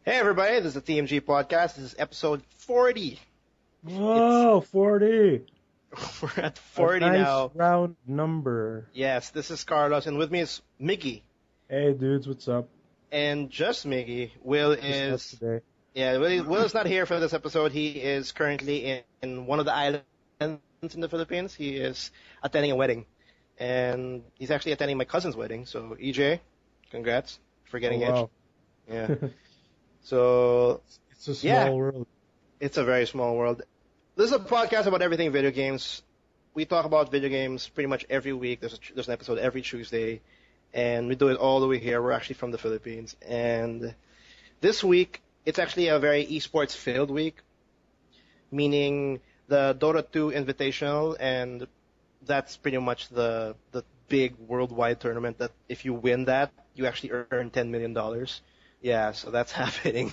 Hey everybody, this is the TMG Podcast. This is episode 40. Whoa, 40. We're at A 40 nice now. round number. Yes, this is Carlos, and with me is Mickey. Hey, dudes, what's up? And just Mickey. Will Just us is today. Will is not here for this episode. He is currently in one of the islands in the Philippines. He is attending a wedding, and he's actually attending my cousin's wedding. So EJ, congrats for getting Oh, wow. Yeah. So It's a small world. it's a very small world. This is a podcast about everything video games. We talk about video games pretty much every week. There's an episode every Tuesday, and we do it all the way here. We're actually from the Philippines, and this week it's actually a very eSports filled week, meaning the Dota 2 Invitational, and that's pretty much the big worldwide tournament that if you win that, you actually earn $10 million. Yeah, so that's happening.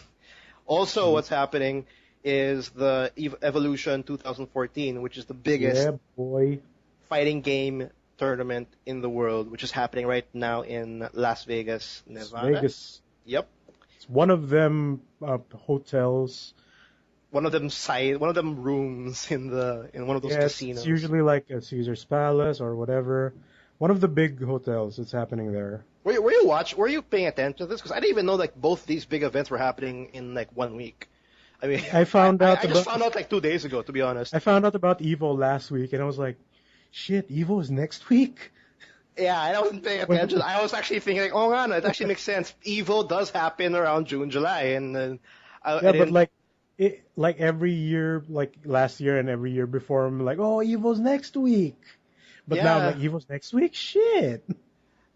Also, what's happening is the Evolution 2014, which is the biggest Yeah, boy. fighting game tournament in the world, which is happening right now in Las Vegas, It's Nevada. Vegas. Yep. It's one of them hotels. One of them rooms in one of those casinos. It's usually like a Caesar's Palace or whatever. One of the big hotels. It's happening there. Were you paying attention to this? Because I didn't even know like both these big events were happening in like 1 week. I mean, I found out I just found out like 2 days ago, to be honest. I found out about Evo last week, and I was like, shit, Evo is next week? Yeah, I wasn't paying attention. I was actually thinking, like, oh, man, it actually makes sense. Evo does happen around June, July, and But like every year, like last year and every year before, I'm like, oh, Evo's next week. But now I'm like, Evo's next week? Shit.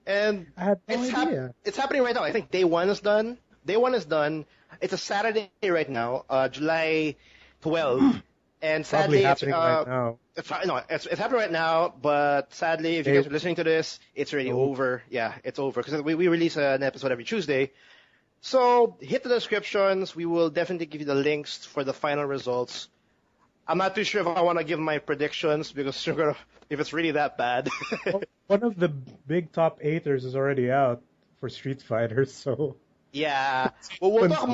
And I had no idea. It's happening right now. I think day one is done. Day one is done. It's a Saturday right now, July 12th. And sadly, Probably happening right now. It's happening right now, but sadly, if you guys are listening to this, it's already over. Yeah, it's over. Because we release an episode every Tuesday. So hit the descriptions. We will definitely give you the links for the final results. I'm not too sure if I want to give my predictions because if it's really that bad. One of the big top eighters is already out for Street Fighter, so... Yeah. Well, we'll talk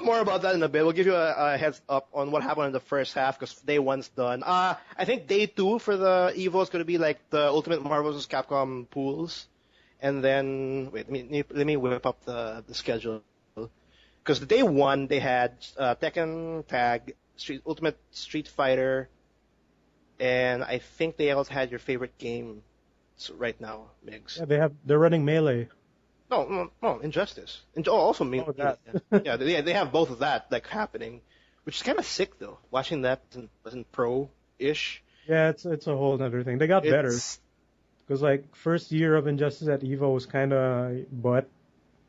more about that in a bit. We'll give you a heads up on what happened in the first half because day one's done. I think day two for the Evo is going to be like the Ultimate Marvel vs. Capcom pools. And then, wait, let me whip up the schedule. Because the day one, they had Tekken Tag, Ultimate Street Fighter, and I think they also had your favorite game right now, Migs. Yeah, they're running Melee. No, Injustice. Also Melee. Oh, that. Yeah, they have both of that like happening, which is kind of sick though. Watching that wasn't pro-ish. Yeah, it's a whole other thing. They got better. Because like first year of Injustice at Evo was kind of butt.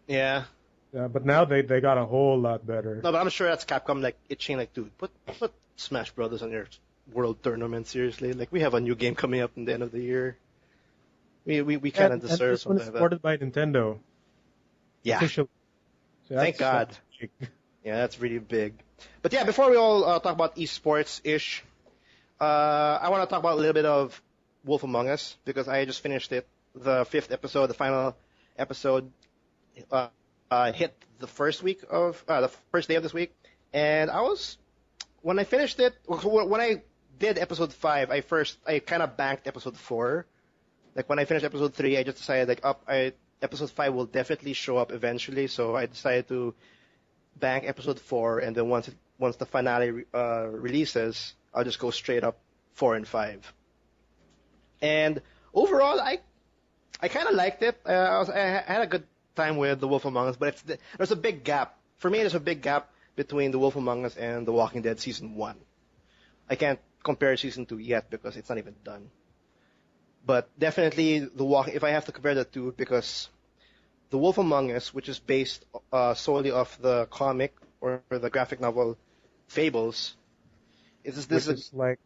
Yeah. But now they got a whole lot better. No, but I'm sure that's Capcom like itching like, dude, put Smash Brothers on your World Tournament seriously. Like we have a new game coming up in the end of the year. We kind of deserve and this one something is supported by Nintendo. Yeah. Officially. So Thank God. Yeah, that's really big. But yeah, before we all talk about esports-ish, I want to talk about a little bit of Wolf Among Us because I just finished it. The 5th episode, the final episode, hit the first day of this week, and when I finished it, when I did episode 5, I kind of banked episode 4. Like when I finished episode 3, I just decided episode 5 will definitely show up eventually, so I decided to bank episode 4, and then once the finale releases, I'll just go straight up 4 and 5. And overall, I kind of liked it. I had a good time with The Wolf Among Us, but there's a big gap. For me, there's a big gap between The Wolf Among Us and The Walking Dead Season 1. I can't compare Season 2 yet because it's not even done. But definitely, if I have to compare the two, because The Wolf Among Us, which is based solely off the comic or the graphic novel Fables, is like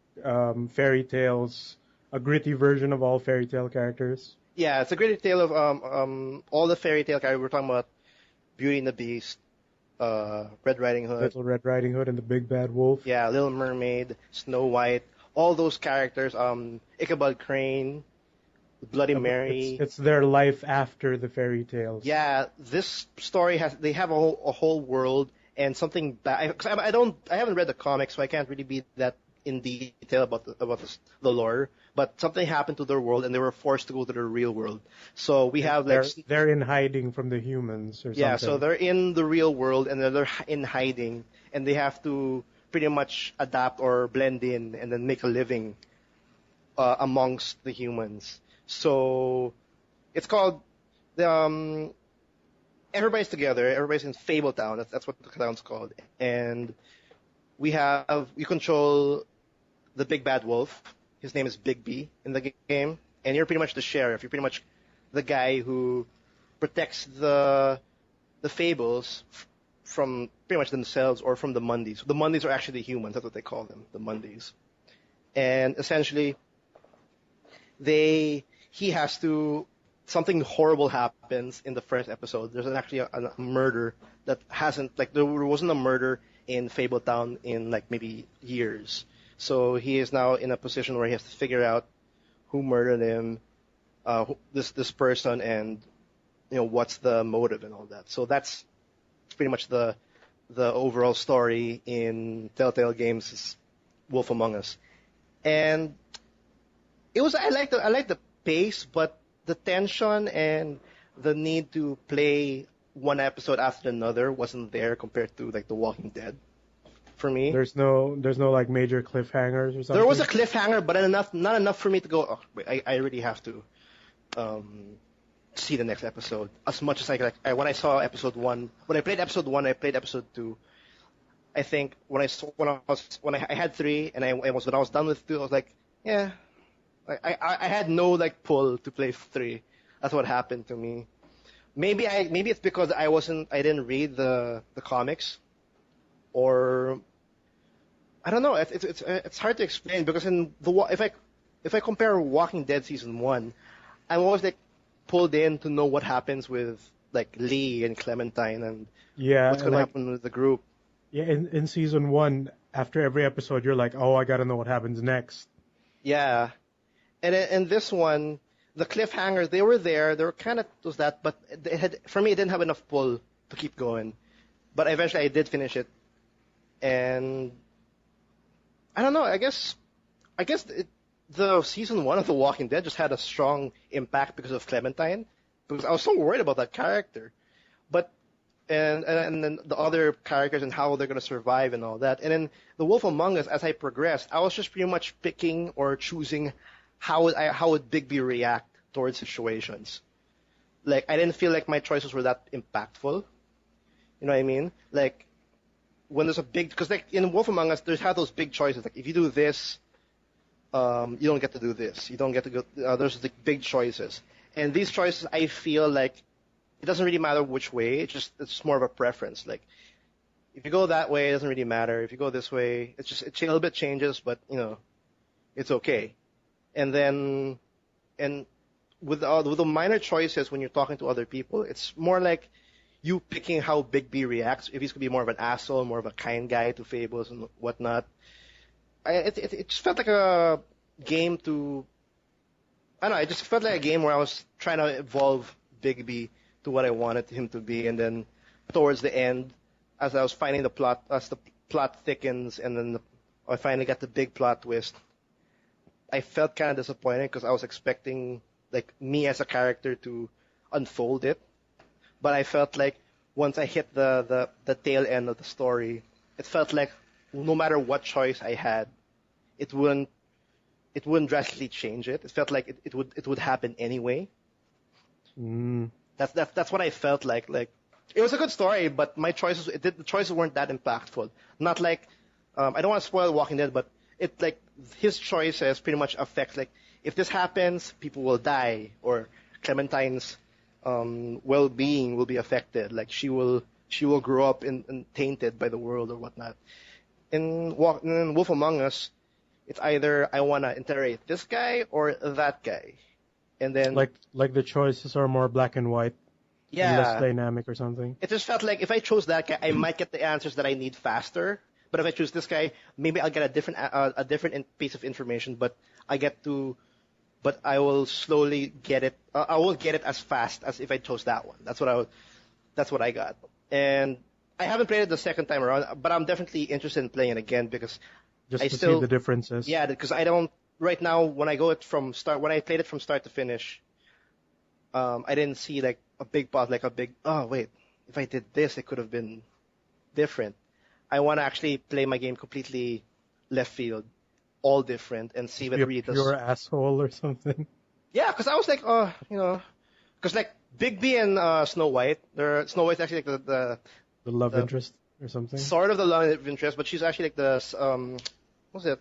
fairy tales, a gritty version of all fairy tale characters. Yeah, it's a gritty tale of all the fairy tale characters. We're talking about Beauty and the Beast, Red Riding Hood. Little Red Riding Hood and the Big Bad Wolf. Yeah, Little Mermaid, Snow White, all those characters. Ichabod Crane, Bloody Mary. It's their life after the fairy tales. Yeah, this story they have a whole world and something bad. I haven't read the comics, so I can't really be that in detail about the lore. But something happened to their world, and they were forced to go to the real world. So we have like they're in hiding from the humans or something. Yeah, so they're in the real world and they're in hiding, and they have to pretty much adapt or blend in and then make a living amongst the humans. So it's called everybody's together. Everybody's in Fabletown. That's what the town's called. And we control the big bad wolf. His name is Big B in the game, and you're pretty much the sheriff. You're pretty much the guy who protects the fables from pretty much themselves or from the Mundies. The Mundies are actually humans. That's what they call them, the Mundies. And essentially, something horrible happens in the first episode. There's actually a murder that there wasn't a murder in Fabletown in like maybe years. So he is now in a position where he has to figure out who murdered him, this person, and what's the motive and all that. So that's pretty much the overall story in Telltale Games' Wolf Among Us. And I like the pace, but the tension and the need to play one episode after another wasn't there compared to like The Walking Dead for me. There's no like major cliffhangers or something. There was a cliffhanger, but not enough for me to go, oh, wait, I really have to see the next episode. As much as when I saw episode 1, when I played episode 1, I played episode 2. I think when I had 3 and when I was done with 2, I was like, yeah, I had no like pull to play 3. That's what happened to me. Maybe it's because I didn't read the comics, or I don't know. It's hard to explain because if I compare Walking Dead season 1, I'm always like pulled in to know what happens with like Lee and Clementine and what's going to happen with the group. Yeah, in season 1, after every episode, you're like, oh, I got to know what happens next. Yeah. And in this one, the cliffhangers, they were there. They were kind of was that, but for me, it didn't have enough pull to keep going. But eventually, I did finish it, and I don't know. I guess the season 1 of The Walking Dead just had a strong impact because of Clementine, because I was so worried about that character, but and then the other characters and how they're gonna survive and all that. And then The Wolf Among Us, as I progressed, I was just pretty much picking or choosing how would Bigby react towards situations. Like, I didn't feel like my choices were that impactful. You know what I mean? Like, when there's because like in Wolf Among Us, there's those big choices. Like, if you do this, you don't get to do this. You don't get to go. There's like big choices, and these choices, I feel like it doesn't really matter which way. It's more of a preference. Like, if you go that way, it doesn't really matter. If you go this way, it a little bit changes, but it's okay. And then, with the minor choices when you're talking to other people, it's more like you picking how Big B reacts. If he's gonna be more of an asshole, more of a kind guy to Fables and whatnot. It just felt like a game I don't know. It just felt like a game where I was trying to evolve Big B to what I wanted him to be, and then towards the end, as I was finding the plot, as the plot thickens, and then I finally got the big plot twist, I felt kind of disappointed because I was expecting like me as a character to unfold it, but I felt like once I hit the tail end of the story, it felt like no matter what choice I had, it wouldn't drastically change it. It felt like it would happen anyway. That's what I felt like. Like, it was a good story, but my choices the choices weren't that impactful. Not like I don't want to spoil Walking Dead, but it like his choices pretty much affect like if this happens, people will die, or Clementine's well-being will be affected. Like she will grow up and tainted by the world or whatnot. In Wolf Among Us, it's either I want to interrogate this guy or that guy, and then like the choices are more black and white, yeah, less dynamic or something. It just felt like if I chose that guy, I might get the answers that I need faster. But if I choose this guy, maybe I'll get a different piece of information, but I get to but I will slowly get it. I won't get it as fast as if I chose that one. That's what I got. And I haven't played it the second time around, but I'm definitely interested in playing it again because Just I to still, see the differences. yeah, because I don't right now when I go it from start when I played it from start to finish, I didn't see like a big pause, like a big oh wait, if I did this, it could have been different. I want to actually play my game completely left field, all different, and see what Be a really pure does. asshole or something. Yeah, because I was like, oh, because like Big B and Snow White, Snow White's actually like The love the interest or something. sort of the love of interest, but she's actually like the what's it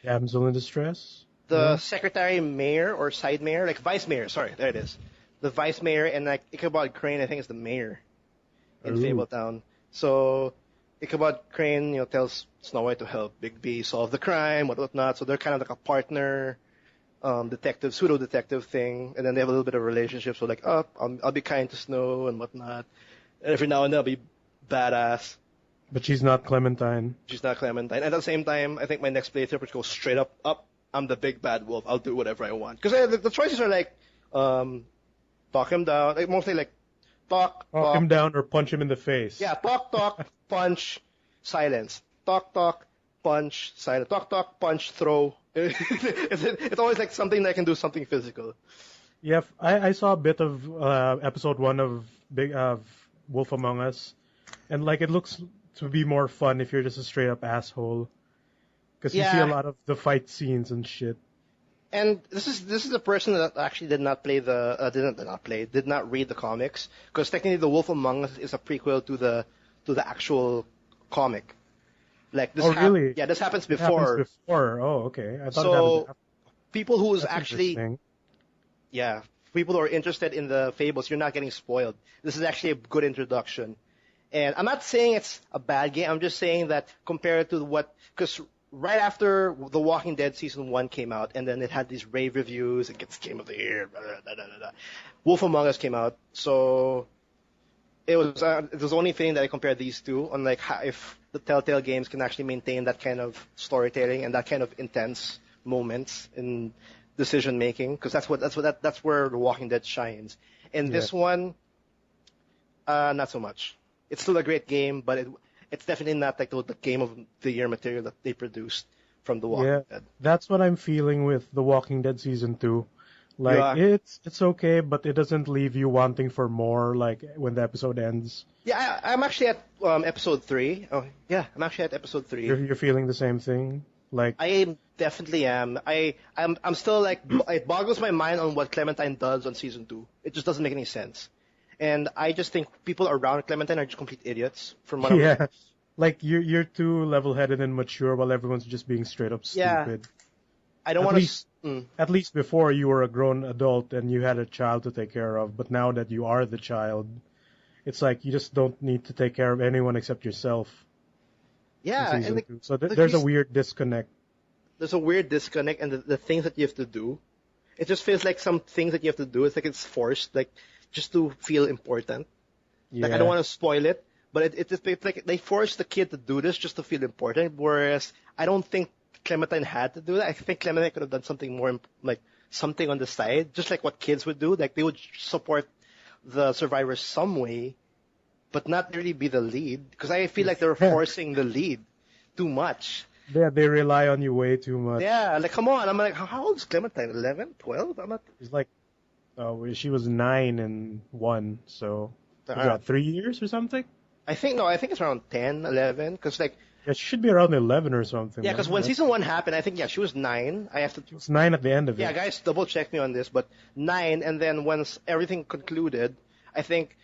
Damsel in distress. the No? secretary mayor or side mayor, like vice mayor. Sorry, there it is. The vice mayor and like Ichabod Crane, I think is the mayor in Ooh. Fabletown. So Ichabod Crane, tells Snow White to help Big B solve the crime, whatnot. So they're kind of like a partner, detective, pseudo detective thing, and then they have a little bit of a relationship. So like, oh, I'll be kind to Snow and whatnot. And every now and then I'll be badass. But she's not Clementine. She's not Clementine. And at the same time, I think my next playthrough would go straight up. I'm the big bad wolf. I'll do whatever I want. Because the choices are like, talk him down. Like mostly like, talk, Talk him down or punch him in the face. yeah, talk, punch, silence. Talk, punch, silence. Talk, punch, throw. It's always like something that can do something physical. Yeah, I saw a bit of episode 1 of Wolf Among Us, and like it looks to be more fun if you're just a straight up asshole, because you see a Yeah. lot of the fight scenes and shit. And this is a person that actually did not play did not read the comics, because technically the Wolf Among Us is a prequel to the actual comic. Like this Oh, really? Yeah, this happens It happens before. before. Oh, okay. I thought it So happened after. people who's That's actually interesting. yeah, people who are interested in the fables, you're not getting spoiled. This is actually a good introduction. And I'm not saying it's a bad game. I'm just saying that compared to because right after The Walking Dead season 1 came out, and then it had these rave reviews, it gets Game of the Year, blah, blah, blah, blah, blah. Wolf Among Us came out, so it was the only thing that I compared these two on like how, if the Telltale games can actually maintain that kind of storytelling and that kind of intense moments in decision making, because that's where The Walking Dead shines. And this one, not so much. It's still a great game, but it's definitely not like the Game of the Year material that they produced from The Walking Dead. That's what I'm feeling with The Walking Dead season 2. Like it's okay, but it doesn't leave you wanting for more. Like when the episode ends. Yeah, I'm actually at episode 3. Oh, yeah, I'm actually at episode 3. You're feeling the same thing. Like I definitely am. I'm still like it boggles my mind on what Clementine does on season 2. It just doesn't make any sense. And I just think people around Clementine are just complete idiots. From what I'm like you're too level-headed and mature while everyone's just being straight up stupid. I don't want to. At least before you were a grown adult and you had a child to take care of, but now that you are the child, it's like you just don't need to take care of anyone except yourself. Yeah, and so there's a weird disconnect. There's a weird disconnect, and the things that you have to do, it just feels like some things that you have to do. It's like it's forced, like just to feel important. Yeah. Like I don't want to spoil it, but it's like they force the kid to do this just to feel important. Whereas I don't think Clementine had to do that. I think Clementine could have done something more, like something on the side, just like what kids would do. Like they would support the survivors some way, but not really be the lead. Because I feel like they were forcing the lead too much. Yeah, they rely on you way too much. Yeah, like come on. I'm like, how old is Clementine? 11, 12? I'm not. It's like, she was 9 and 1, so was that 3 years or something? I think it's around 10, 11. Because like. Yeah, she should be around 11 or something. Yeah, because when season 1 happened, I think she was 9. She was 9 at the end of it. Yeah, guys, double check me on this, but 9, and then once everything concluded, I think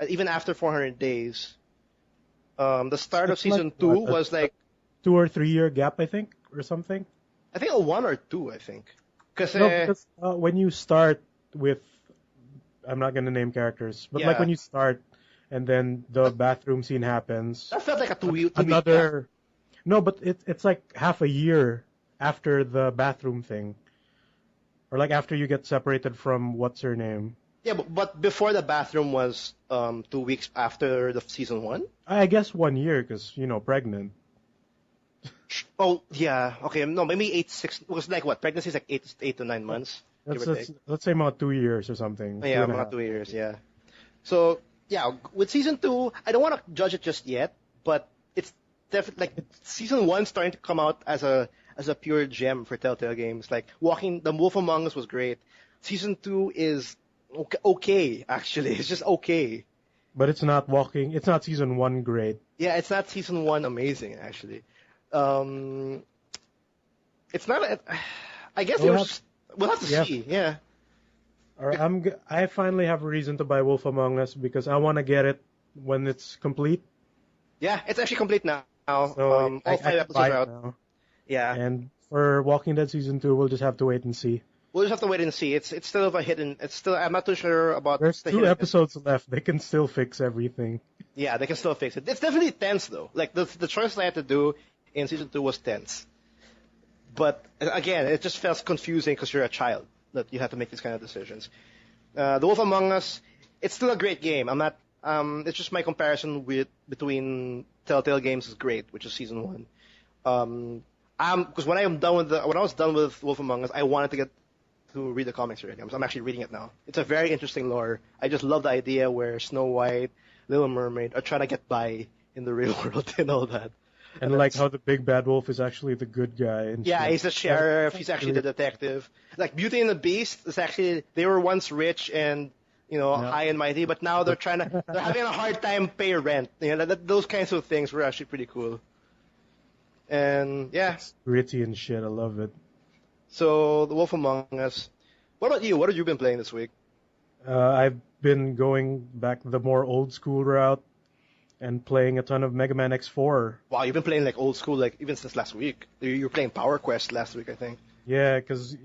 even after 400 days, the start of season 2 was like 2 or 3 year gap, I think, or something. I think a 1 or 2, I think. Because when you start with, I'm not gonna name characters, but like when you start. And then the bathroom scene happens. That felt like a 2 week. No, but it's like half a year after the bathroom thing, or like after you get separated from what's her name. Yeah, but before the bathroom was 2 weeks after the season 1. I guess 1 year because pregnant. Oh yeah, okay, no, maybe 8, 6. It was like what? Pregnancy is like 8 to 9 months. give or take. Let's say about 2 years or something. Yeah, Two and a about half. 2 years. Yeah. So yeah, with season two, I don't want to judge it just yet, but it's definitely like season one starting to come out as a pure gem for Telltale Games. Like the Wolf Among Us was great. Season two is okay actually. It's just okay. But it's not walking. It's not season one great. Yeah, it's not season one amazing actually. Um, it's not. I guess we'll have to see. Yeah. All right, I finally have a reason to buy Wolf Among Us because I want to get it when it's complete. Yeah, it's actually complete now. So All five can episodes buy are it out. now. Yeah. And for Walking Dead season 2, we'll just have to wait and see. We'll just have to wait and see. It's still of a hidden. It's still. I'm not too sure about There's the 2 hidden. episodes left. They can still fix everything. Yeah, they can still fix it. It's definitely tense though. Like the choice I had to do in season two was tense. But again, it just felt confusing because you're a child that you have to make these kind of decisions. The Wolf Among Us, it's still a great game. I'm not. It's just my comparison between Telltale Games is great, which is season one. Because when I was done with Wolf Among Us, I wanted to read the comics already. I'm actually reading it now. It's a very interesting lore. I just love the idea where Snow White, Little Mermaid are trying to get by in the real world and all that. And like how the big bad wolf is actually the good guy. And Yeah, shit. he's the sheriff. He's actually the detective. Like Beauty and the Beast is actually they were once rich and high and mighty, but now they're having a hard time pay rent. Those kinds of things were actually pretty cool. And yeah, It's gritty and shit. I love it. so The Wolf Among Us. What about you? What have you been playing this week? I've been going back the more old school route and playing a ton of Mega Man X4. Wow, you've been playing like old school, like even since last week. You were playing Power Quest last week, I think. Yeah, because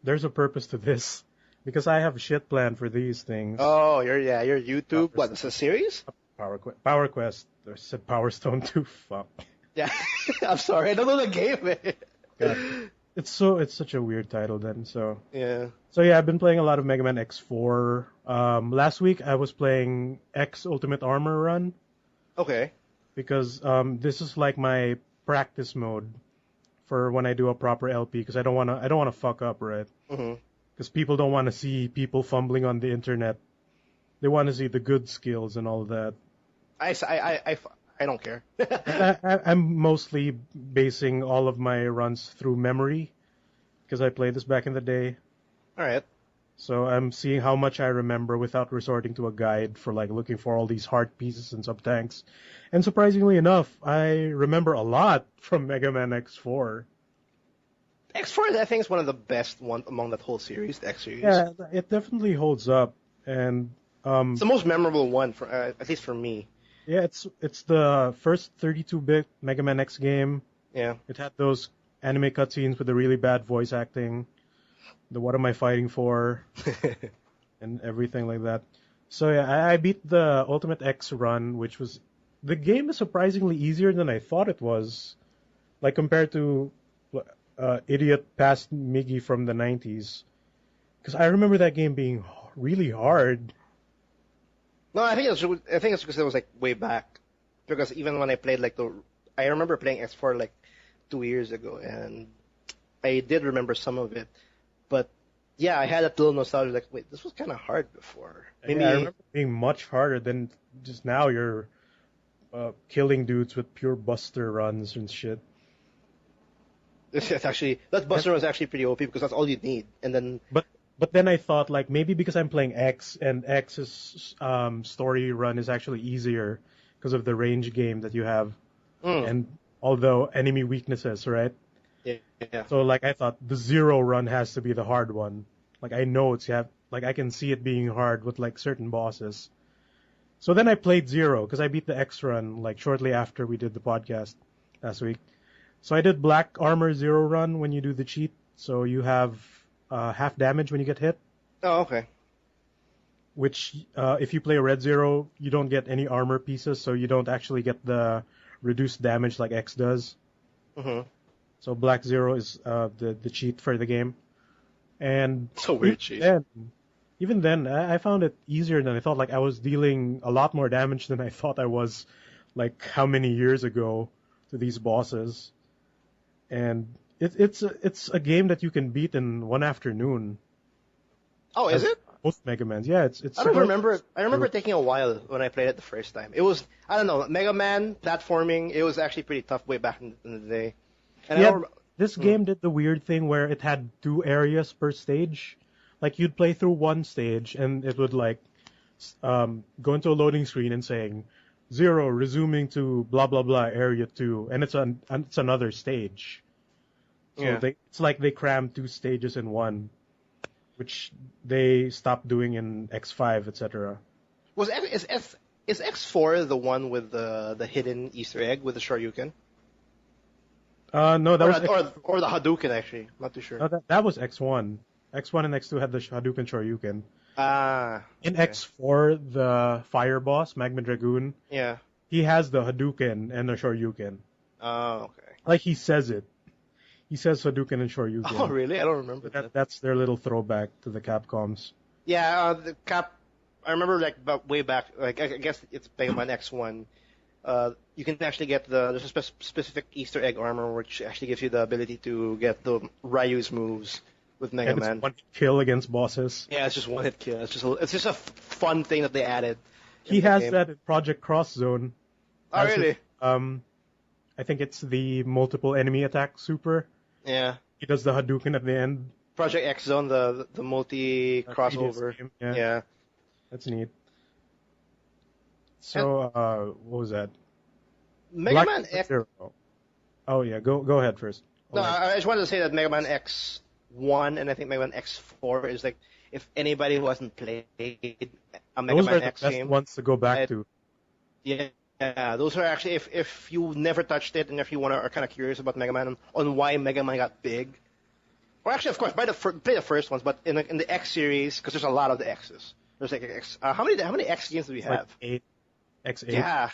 there's a purpose to this. Because I have shit planned for these things. Oh, you're YouTube. What? It's a series? Power Quest. I said Power Stone 2. Fuck. Yeah. I'm sorry, I don't know the game. God. It's such a weird title then. So Yeah. I've been playing a lot of Mega Man X4. Last week I was playing X Ultimate Armor Run Okay. because this is like my practice mode for when I do a proper LP because I don't wanna fuck up, right? Mhm. Because people don't want to see people fumbling on the internet. They want to see the good skills and all that. I don't care. I'm mostly basing all of my runs through memory because I played this back in the day. All right. So I'm seeing how much I remember without resorting to a guide for like looking for all these heart pieces and sub tanks. And surprisingly enough, I remember a lot from Mega Man X4. X4, I think, is one of the best one among that whole series, the X series. Yeah, it definitely holds up, and It's the most memorable one, for at least for me. yeah, it's the first 32-bit Mega Man X game. Yeah. It had those anime cutscenes with the really bad voice acting, the "What am I fighting for?" and everything like that. So yeah, I beat the Ultimate X run, which was the game is surprisingly easier than I thought it was, like compared to idiot past Miggy from the 90s. Because I remember that game being really hard. No, I think it's because it was like way back. Because even when I played I remember playing X4 like 2 years ago, and I did remember some of it. But yeah, I had that little nostalgia. Like, wait, this was kind of hard before. Maybe Yeah, I remember it being much harder than just now. You're killing dudes with pure Buster runs and shit. it's actually that Buster was actually pretty OP because that's all you need. And then But then I thought like maybe because I'm playing X and X's story run is actually easier because of the range game that you have, and although enemy weaknesses, right? yeah. So like I thought the Zero run has to be the hard one. Like I know I can see it being hard with like certain bosses. So then I played Zero because I beat the X run like shortly after we did the podcast last week. So I did Black Armor Zero run when you do the cheat. So you have half damage when you get hit. Oh, okay. Which if you play Red Zero, you don't get any armor pieces, so you don't actually get the reduced damage like X does. Mm-hmm. So Black Zero is the cheat for the game. And So weird cheat. Even then, I found it easier than I thought. Like I was dealing a lot more damage than I thought I was, like how many years ago to these bosses. And it's a game that you can beat in one afternoon. Oh, is it? Most Mega Mans. Yeah, it's I don't similar. remember. I remember taking a while when I played it the first time. It was, I don't know, Mega Man platforming. It was actually pretty tough way back in the day. And Yeah, I don't. this game did the weird thing where it had 2 areas per stage. Like you'd play through one stage and it would like go into a loading screen and saying 0 resuming to blah blah blah area 2, and it's another stage. So Yeah. it's like they crammed 2 stages in one, which they stopped doing in X5, etc. Was is X4 the one with the hidden Easter egg with the Shoryuken? No, that was Or the Hadouken actually. I'm not too sure. no, that was X1. X1 and X2 had the Hadouken Shoryuken. In Okay. X4, the fire boss, Magma Dragoon, Yeah. he has the Hadouken and the Shoryuken. Oh, okay. Like he says it. He says Hadouken and Shoryuken. Oh, really? I don't remember that. That's their little throwback to the Capcoms. Yeah, the Cap. I remember like way back. Like I guess it's Mega Man X1. You can actually get there's a specific Easter egg armor which actually gives you the ability to get the Ryu's moves with Mega And Man. it's one kill against bosses. Yeah, it's just one hit kill. It's just a fun thing that they added. He has that in Project Cross Zone. Oh, really? I think it's the multiple enemy attack super. Yeah. He does the Hadouken at the end. Project X Zone, the multi crossover. Game, Yeah. That's neat. So, what was that? Mega Black Man X. Zero. Oh yeah, go ahead first. No, I just wanted to say that Mega Man X1 and I think Mega Man X4 is like if anybody who hasn't played a Mega Those Man are the X best game, ones to go back to. yeah, those are actually if you never touched it and if you are kind of curious about Mega Man on why Mega Man got big, or actually of course play the first ones, but in the X series because there's a lot of the X's. There's like X. How many X games do we have? Like 8, X8. Yeah,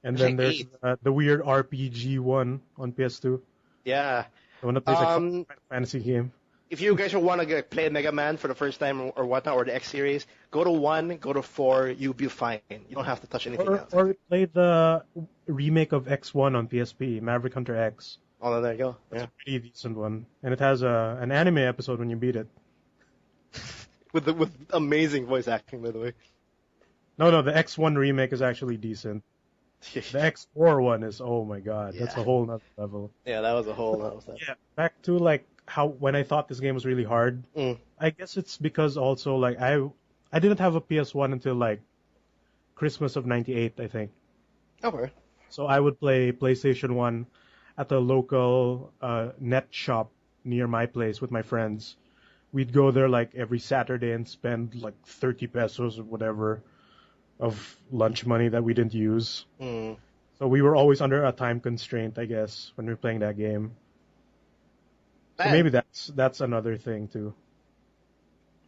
And there's then like there's the weird RPG one on PS2. yeah. The one that plays like Final Fantasy game. If you guys want to play Mega Man for the first time or whatnot, or the X series, go to 1, go to 4, you'll be fine. You don't have to touch anything else. Or play the remake of X1 on PSP, Maverick Hunter X. Oh, there you go. It's Yeah. a pretty decent one. And it has an anime episode when you beat it. With amazing voice acting, by the way. No, the X1 remake is actually decent. The X4 one is, oh my god, that's a whole nother level. Yeah, that was a whole. That was that. Yeah, back to like how when I thought this game was really hard. I guess it's because also like I didn't have a PS1 until like Christmas of '98, I think. Okay. So I would play PlayStation 1 at the local net shop near my place with my friends. We'd go there like every Saturday and spend like 30 pesos or whatever of lunch money that we didn't use. So we were always under a time constraint, I guess, when we were playing that game. So maybe that's another thing too.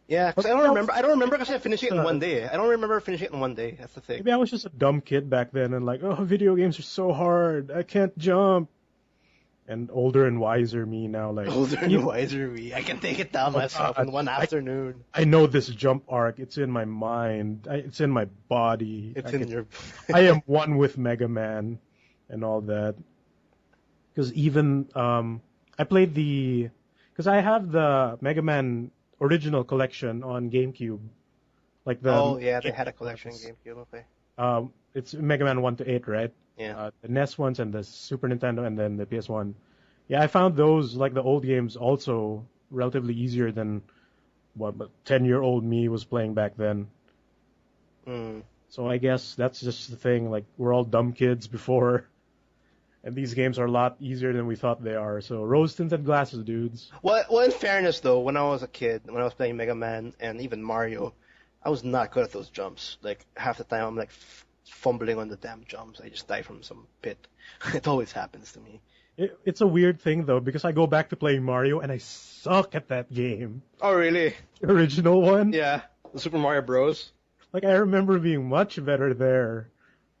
Yeah, because I don't remember because I finished it in one day. I don't remember finishing it in one day. That's the thing. Maybe I was just a dumb kid back then and like, oh, video games are so hard. I can't jump. And older and wiser me now, like Older and wiser me. I can take it down myself in one afternoon. I know this jump arc. It's in my mind. It's in my body. It's in your. I am one with Mega Man and all that. Because even I played because I have the Mega Man original collection on GameCube. Like the Oh yeah, they had a collection in GameCube. Okay. It's Mega Man 1 to 8, right? Yeah. The NES ones and the Super Nintendo and then the PS1. Yeah, I found those, like the old games, also relatively easier than what 10-year-old me was playing back then. So I guess that's just the thing. Like, we're all dumb kids before, and these games are a lot easier than we thought they are. So rose-tinted glasses, dudes. Well, in fairness though, when I was a kid, when I was playing Mega Man and even Mario, I was not good at those jumps. Like half the time, I'm like fumbling on the damn jumps. I just die from some pit. It always happens to me. It's a weird thing though, because I go back to playing Mario and I suck at that game. Oh really? The original one. Yeah, the Super Mario Bros. Like I remember being much better there.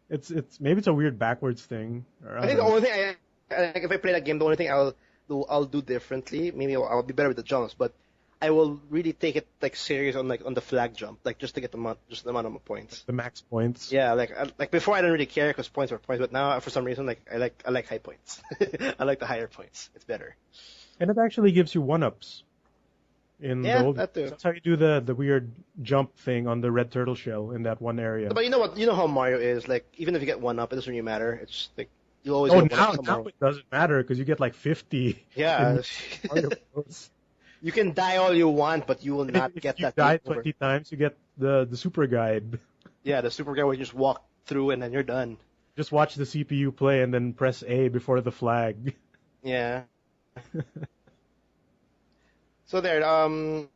It's maybe it's a weird backwards thing. I think the only thing if I play that game, the only thing I'll do differently. Maybe I'll be better with the jumps, but I will really take it like serious on the flag jump, like just to get the amount of points. The max points. Yeah, like before I didn't really care because points were points, but now for some reason I like high points. I like the higher points. It's better. And it actually gives you 1-ups. in the Yeah, old. that too. That's how you do the weird jump thing on the red turtle shell in that one area. But you know what? You know how Mario is. Like, even if you get one up, it doesn't really matter. It's like you'll always Oh, get one up now somewhere. it doesn't matter because you get like 50 Yeah, in Mario Bros. you can die all you want, but you will And not if get you that die game over. 20 times, you get the super guide. Yeah, the super guy where you just walk through and then you're done. Just watch the CPU play and then press A before the flag. Yeah. So there, Mega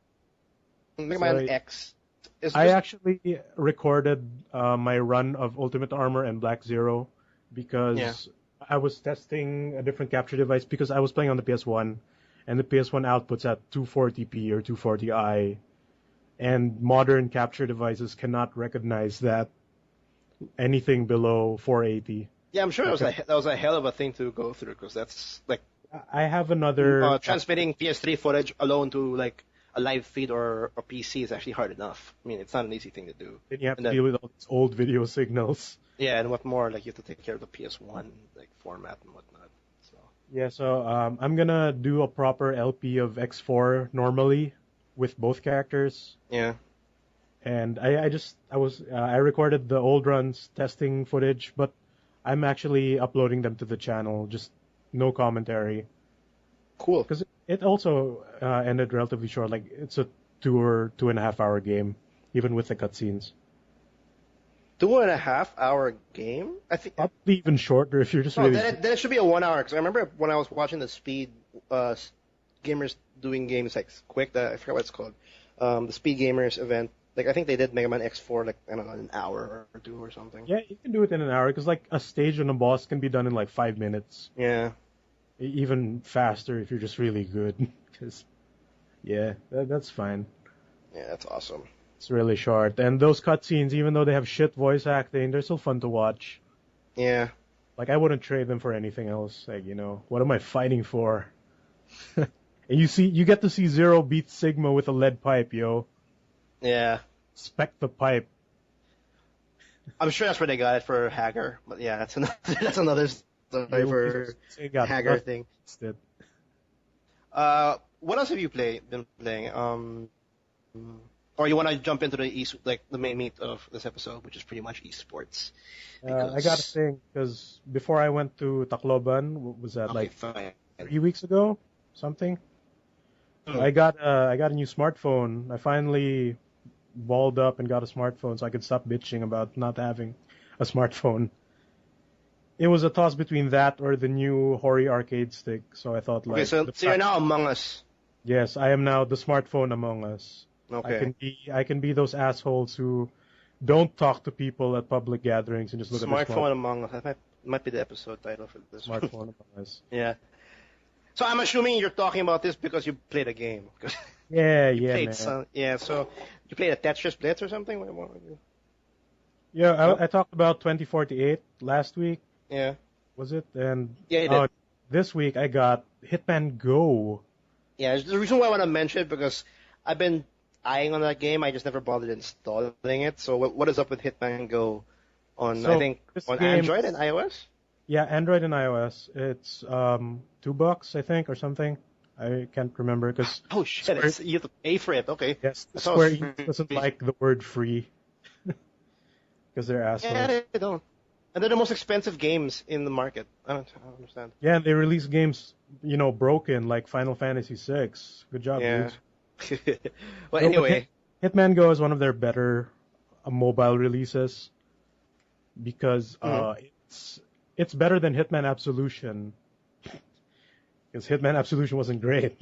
Man So X is I just actually recorded my run of Ultimate Armor and Black Zero because yeah. I was testing a different capture device because I was playing on the PS1 and the PS1 outputs at 240p or 240i and modern capture devices cannot recognize that anything below 480. Yeah, I'm sure that was a hell of a thing to go through because that's like I have another transmitting PS3 footage alone to like a live feed or a PC is actually hard enough. I mean, it's not an easy thing to do. then you have And to then, deal with all these old video signals. yeah, and what more? Like you have to take care of the PS1 like format and whatnot. So Yeah, so I'm gonna do a proper LP of X4 normally with both characters. yeah, And I recorded the old runs testing footage, but I'm actually uploading them to the channel, just no commentary. cool. Because it also ended relatively short, like it's a 2.5 hour game, even with the cutscenes. 2.5 hour game? I think. Probably even shorter if you're just No, really. then it should be a 1 hour. Because I remember when I was watching the speed gamers doing games like quick. I forgot what it's called. The Speed Gamers event. Like I think they did Mega Man X4 like I don't know an hour or two or something. Yeah, you can do it in an hour, because like a stage on a boss can be done in like 5 minutes. Yeah. Even faster if you're just really good. Because, yeah, that's fine. Yeah, that's awesome. It's really short. And those cutscenes, even though they have shit voice acting, they're still fun to watch. Yeah. Like, I wouldn't trade them for anything else. Like, what am I fighting for? And you get to see Zero beat Sigma with a lead pipe, yo. Yeah. Spec the pipe. I'm sure that's where they got it for Hagar. But yeah, that's another story for Hagar thing. It. What else have you been playing? Or you want to jump into the main meat of this episode, which is pretty much eSports? I got a thing, because before I went to Tacloban, what was that, Okay, like fine. 3 weeks ago? Something? I got a new smartphone. I finally balled up and got a smartphone so I could stop bitching about not having a smartphone. It was a toss between that or the new Hori arcade stick, so I thought Okay, so you're now Among Us. Yes, I am now the smartphone Among Us. Okay. I can be those assholes who don't talk to people at public gatherings and just look at their Smartphone Among Us. That might be the episode title for this. smartphone Among Us. Yeah. So I'm assuming you're talking about this because you played a game. Yeah, played man. so you played a Tetris Blitz or something? Yeah, I talked about 2048 last week. Yeah. Was it? And Yeah, you did. This week I got Hitman Go. Yeah, the reason why I want to mention it because I've been eyeing on that game. I just never bothered installing it. So what is up with Hitman Go on So, I think this on game- Android and iOS? Yeah, Android and iOS. It's $2, I think, or something. I can't remember because Oh shit! You have to pay for it. Okay. yes, I thought it Square was Enix doesn't free. like the word free because they're assholes. Yeah, they don't. And they're the most expensive games in the market. I don't understand. Yeah, and they release games, broken, like Final Fantasy VI. Good job, Yeah. dude. Well, No, but anyway. Hitman Go is one of their better mobile releases because it's better than Hitman Absolution. Because Hitman Absolution wasn't great.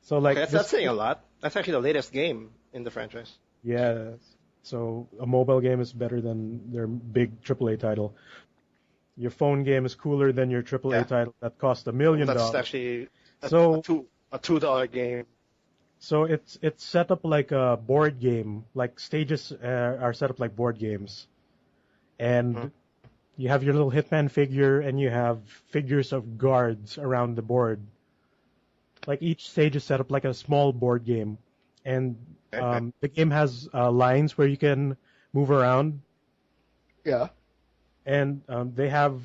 So like That's saying a lot. That's actually the latest game in the franchise. yeah, so a mobile game is better than their big AAA title. Your phone game is cooler than your AAA Yeah. title that cost $1 million. That's actually So- a $2 game. So it's set up like a board game. Like stages are set up like board games, and you have your little Hitman figure, and you have figures of guards around the board. Like each stage is set up like a small board game, and the game has lines where you can move around, Yeah. and they have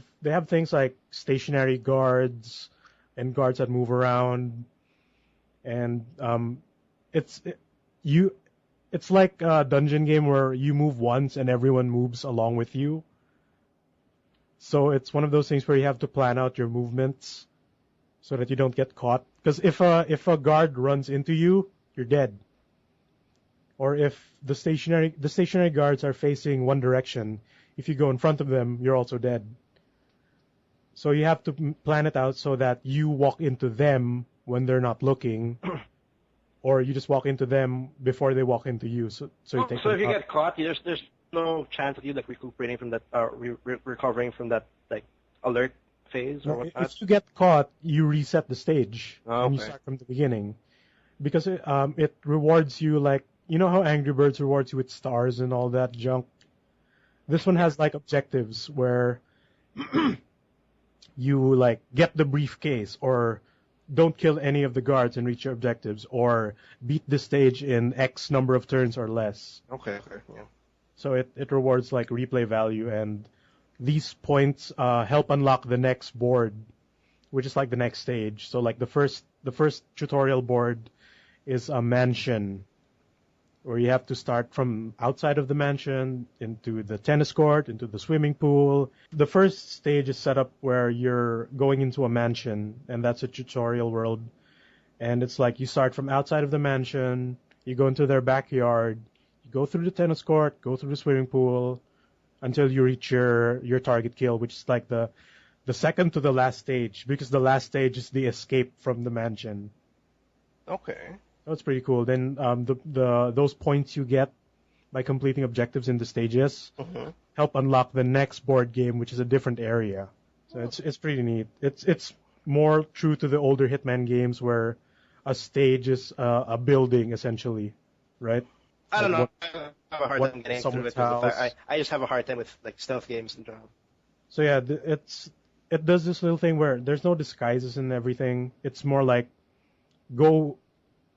things like stationary guards and guards that move around. and it's it's like a dungeon game where you move once and everyone moves along with you. So it's one of those things where you have to plan out your movements so that you don't get caught. Because if a guard runs into you, you're dead. Or if the stationary guards are facing one direction, if you go in front of them, you're also dead. So you have to plan it out so that you walk into them when they're not looking, or you just walk into them before they walk into you. So you take So them if you out. get caught, there's no chance of you like recuperating from that, recovering from that like alert phase or No, whatnot. if you get caught, you reset the stage and you Okay. start from the beginning, because it rewards you like, you know how Angry Birds rewards you with stars and all that junk. This one has like objectives where you like get the briefcase, or don't kill any of the guards and reach your objectives, or beat the stage in X number of turns or less. Okay. Yeah. So it rewards like replay value, and these points help unlock the next board, which is like the next stage. So like the first tutorial board is a mansion, where you have to start from outside of the mansion into the tennis court, into the swimming pool. The first stage is set up where you're going into a mansion, and that's a tutorial world. And it's like you start from outside of the mansion, you go into their backyard, you go through the tennis court, go through the swimming pool, until you reach your target kill, which is like the second to the last stage, because the last stage is the escape from the mansion. Okay. That's pretty cool. Then those points you get by completing objectives in the stages help unlock the next board game, which is a different area. So it's pretty neat. It's more true to the older Hitman games where a stage is a building essentially, right? I don't Like know. I have a hard time getting through it. I just have a hard time with like stealth games in general. So yeah, it does this little thing where there's no disguises and everything. It's more like go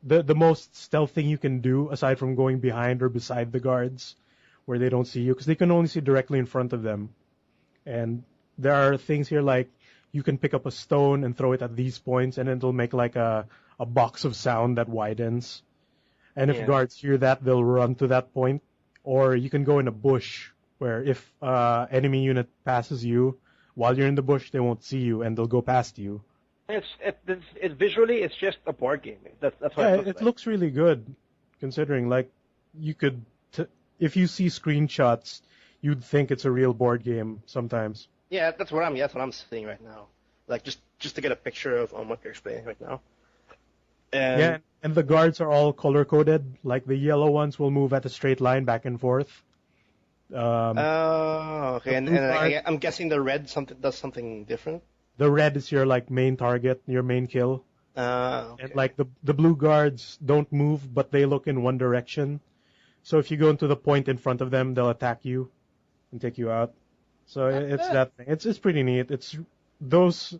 the most stealth thing you can do, aside from going behind or beside the guards where they don't see you, because they can only see directly in front of them. And there are things here like you can pick up a stone and throw it at these points, and it'll make like a box of sound that widens. And if guards hear that, they'll run to that point. Or you can go in a bush where if enemy unit passes you while you're in the bush, they won't see you and they'll go past you. It's visually, it's just a board game. That's what it looks really good, considering like you could if you see screenshots, you'd think it's a real board game sometimes. Yeah, that's what I'm seeing right now. Like just to get a picture of what you're explaining right now. And the guards are all color coded. Like the yellow ones will move at a straight line back and forth. Okay. And I'm guessing the red does something different. The red is your like main target, your main kill. Okay. And like the blue guards don't move, but they look in one direction. So if you go into the point in front of them, they'll attack you and take you out. So it's that thing. It's pretty neat. It's those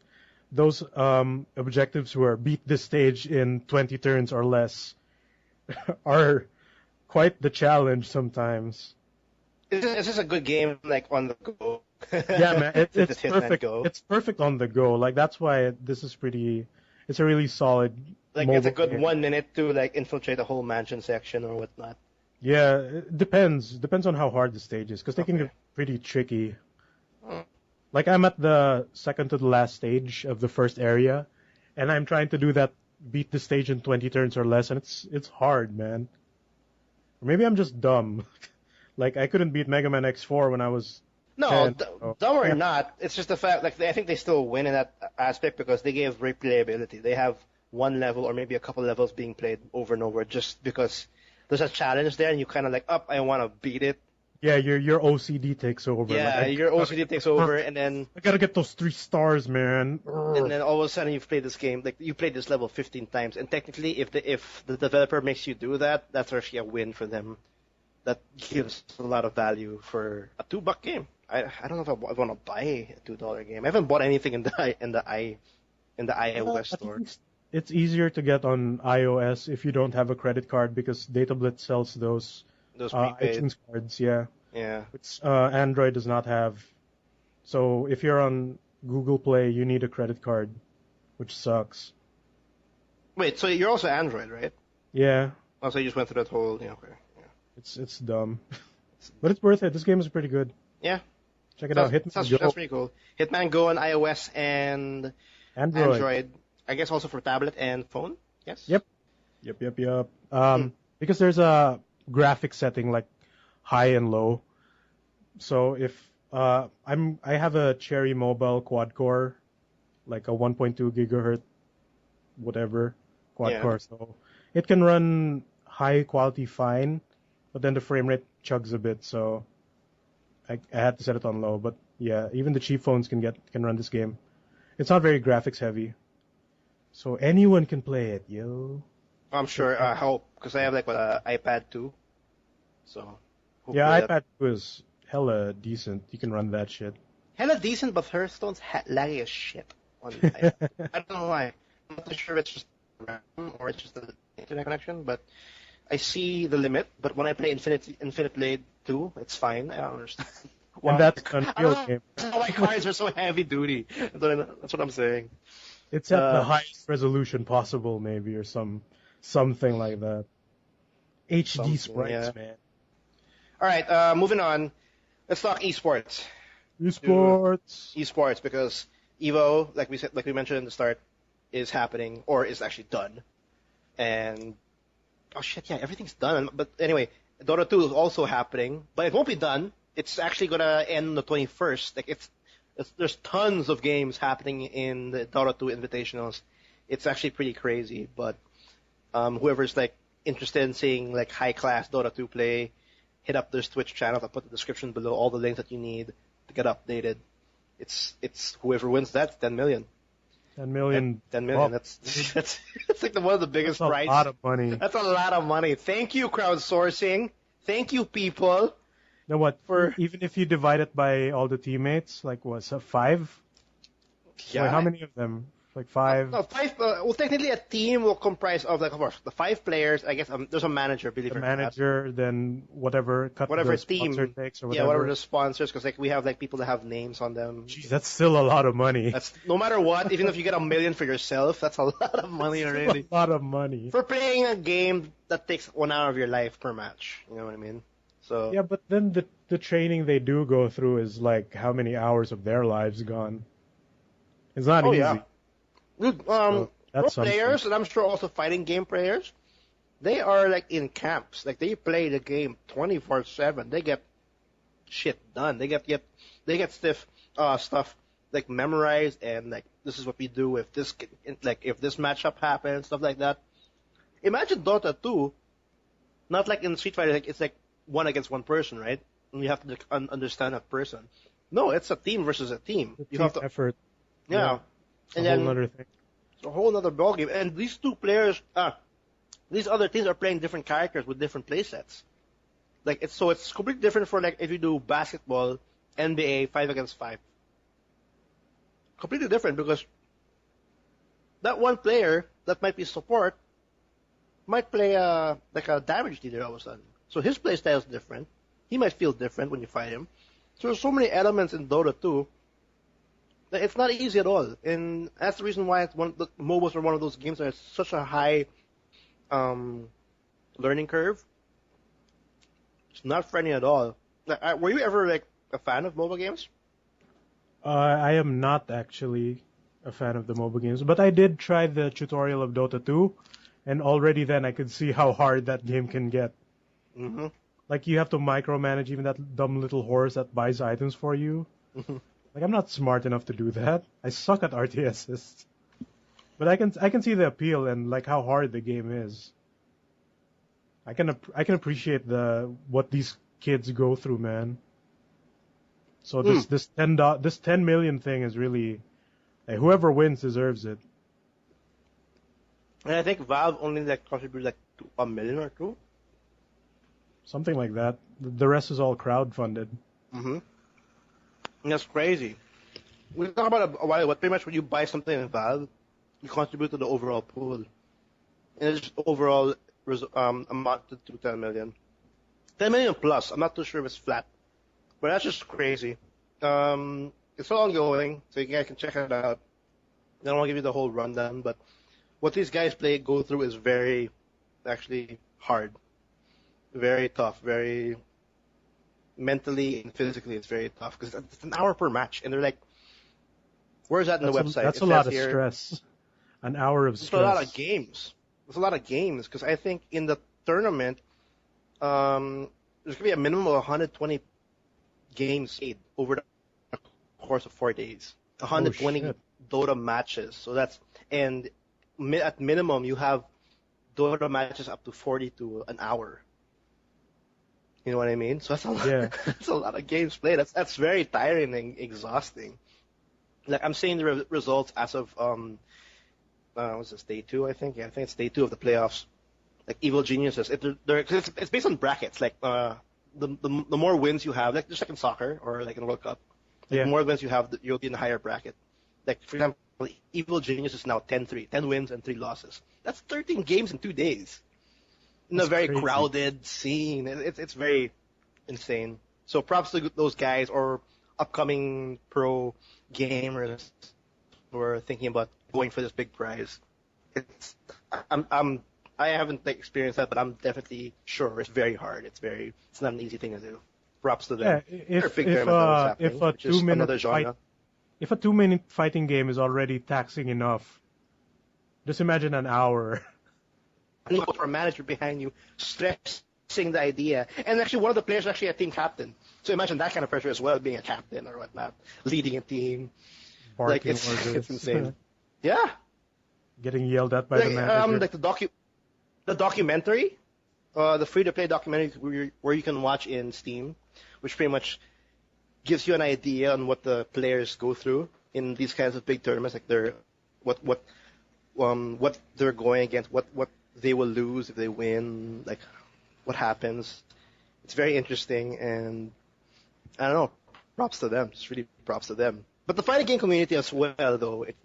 objectives where beat this stage in 20 turns or less are quite the challenge sometimes. Is this a good game like on the go? Yeah, man, it's perfect. Go? It's perfect on the go. Like that's why this is pretty. It's a really solid. Like it's a good game. 1 minute to like infiltrate a whole mansion section or whatnot. Yeah, it depends. Depends on how hard the stage is, because they can get pretty tricky. Like I'm at the second to the last stage of the first area, and I'm trying to do that, beat the stage in 20 turns or less, and it's hard, man. Or maybe I'm just dumb. Like I couldn't beat Mega Man X4 when I was. No, 10, dumb or not, it's just the fact. Like I think they still win in that aspect because they gave replayability. They have one level or maybe a couple levels being played over and over just because there's a challenge there, and you kind of like, I want to beat it. Yeah, your OCD takes over. Yeah, like, your OCD takes over, and then I gotta get those 3 stars, man. And then all of a sudden you've played this game, like you played this level 15 times, and technically, if the developer makes you do that, that's actually a win for them. That gives a lot of value for a $2 game. I don't know if I want to buy a $2 game. I haven't bought anything in the iOS store. It's easier to get on iOS if you don't have a credit card, because DataBlitz sells those prepaid iTunes cards. Yeah. Yeah. Which Android does not have. So if you're on Google Play, you need a credit card, which sucks. Wait, so you're also Android, right? Yeah, Oh, so you just went through that whole, okay. it's dumb, but it's worth it. This game is pretty good. Yeah, Check it out. sounds Hitman Go, pretty cool. Hitman Go on iOS and Android. Android. I guess also for tablet and phone. Yes. Yep. Because there's a graphic setting like high and low. So if I have a Cherry Mobile quad core, like a 1.2 gigahertz, whatever quad Yeah. core. So it can run high quality fine, but then the frame rate chugs a bit. So I had to set it on low. But yeah, even the cheap phones can run this game. It's not very graphics heavy, so anyone can play it, yo. I'm sure. I hope because I have like an iPad too. So. hopefully Yeah, that- iPad 2 is hella decent. You can run that shit. Hella decent, but Hearthstone's laggy as shit. On iPad. I don't know why. I'm not too sure if it's just RAM or it's just the internet connection, but I see the limit. But when I play Infinite Blade 2, it's fine. I don't understand. Why? And that's I an don't Unreal know game. why cards are so heavy duty. That's what I'm saying. It's at the Uh, highest resolution possible, maybe, or something like that. HD Something, sprites, yeah. man. All right, moving on. Let's talk esports. Esports. Because Evo, like we mentioned in the start, is happening or is actually done. And oh shit, yeah, everything's done. But anyway, Dota 2 is also happening, but it won't be done. It's actually gonna end on the 21st. Like there's tons of games happening in the Dota 2 Invitationals. It's actually pretty crazy. But whoever's like interested in seeing like high class Dota 2 play, hit up their Twitch channel. I'll put the description below all the links that you need to get updated. It's whoever wins that's 10 million. 10 million. 10 million. Oh, That's like one of the biggest that's a prizes. lot of money. That's a lot of money. Thank you, crowdsourcing. Thank you, people. Now what? For- Even if you divide it by all the teammates, like what? So 5? Yeah. Wait, how many of them? Like 5. No, 5. Well, technically, a team will comprise of, like, of course, the 5 players. I guess there's a manager, believe The it or not. manager, then whatever cut Whatever the team. sponsor takes or Yeah, whatever. whatever the sponsors, because like we have like people that have names on them. Jeez, that's still a lot of money. That's no matter what. Even if you get $1 million for yourself, that's a lot of money already. a lot of money. For playing a game that takes 1 hour of your life per match. You know what I mean? So Yeah, but then the training they do go through is like how many hours of their lives gone. It's not Oh, easy. yeah. Dude, So pro that's something. players, and I'm sure also fighting game players, they are like in camps. Like they play the game 24/7. They get shit done. They get stiff stuff like memorized, and like this is what we do if this if this matchup happens, stuff like that. Imagine Dota 2, not like in Street Fighter, like it's like one against one person, right? And you have to like, understand that person. No, it's a team versus a team. The You team have to, effort. yeah. It's And a then whole other thing. it's a whole other ballgame. And these two players, these other teams are playing different characters with different playsets. Like it's completely different for like if you do basketball, NBA 5 against 5. Completely different because that one player that might be support might play like a damage dealer all of a sudden. So his playstyle is different. He might feel different when you fight him. So there's so many elements in Dota 2. It's not easy at all, and that's the reason why the MOBAs are one of those games that has such a high learning curve. It's not friendly at all. Were you ever like a fan of mobile games? I am not actually a fan of the mobile games, but I did try the tutorial of Dota 2, and already then I could see how hard that game can get. Mm-hmm. Like you have to micromanage even that dumb little horse that buys items for you. Like I'm not smart enough to do that. I suck at RTSs. But I can see the appeal and like how hard the game is. I can appreciate what these kids go through, man. So this 10 million thing is really, like, whoever wins deserves it. And I think Valve only like contributed like to $1 million or $2 million. Something like that. The rest is all crowdfunded. Mm-hmm. And that's crazy. We talked about a while ago. Pretty much when you buy something in Valve, you contribute to the overall pool, and it's just overall amounted to 10 million. 10 million plus. I'm not too sure if it's flat, but that's just crazy. It's still ongoing, so you guys can check it out. I don't want to give you the whole rundown, but what these guys go through is very, actually hard, very tough, very mentally and physically. It's very tough because it's an hour per match, and they're like, "Where's that in the website?" That's It a says lot of here, stress. An hour of It's stress. a lot of games. There's a lot of games because I think in the tournament, there's gonna be a minimum of 120 games played over the course of 4 days. 120 shit. Dota matches. So that's and at minimum you have Dota matches up to 40 to an hour. You know what I mean? So that's a lot, Yeah. that's a lot of games played. That's very tiring and exhausting. Like I'm seeing the results as of what's this, day 2? I think. Yeah, I think it's day 2 of the playoffs. Like Evil Geniuses, it's based on brackets. Like the more wins you have, like just like in soccer or like in World Cup, like Yeah. the more wins you have, you'll be in a higher bracket. Like for example, Evil Genius is now 10-3, 10 wins and 3 losses. That's 13 games in 2 days. In That's a very crazy. crowded scene. It's very insane. So props to those guys or upcoming pro gamers who are thinking about going for this big prize. I haven't experienced that, but I'm definitely sure it's very hard. It's not an easy thing to do. Props to them. Yeah. They're a big tournament that was happening, If a which is 2-minute another genre. if a 2-minute fighting game is already taxing enough, just imagine an hour. And for a manager behind you stressing the idea, and actually one of the players is actually a team captain. So imagine that kind of pressure as well, being a captain or whatnot, leading a team. Like Barking it's orders. insane. Yeah. Getting yelled at by the manager. Like the documentary, the free-to-play documentary where you can watch in Steam, which pretty much gives you an idea on what the players go through in these kinds of big tournaments, like what they're going against, what they will lose if they win, like what happens. It's very interesting, and I don't know, props to them. Just really props to them. But the fighting game community as well, though, it's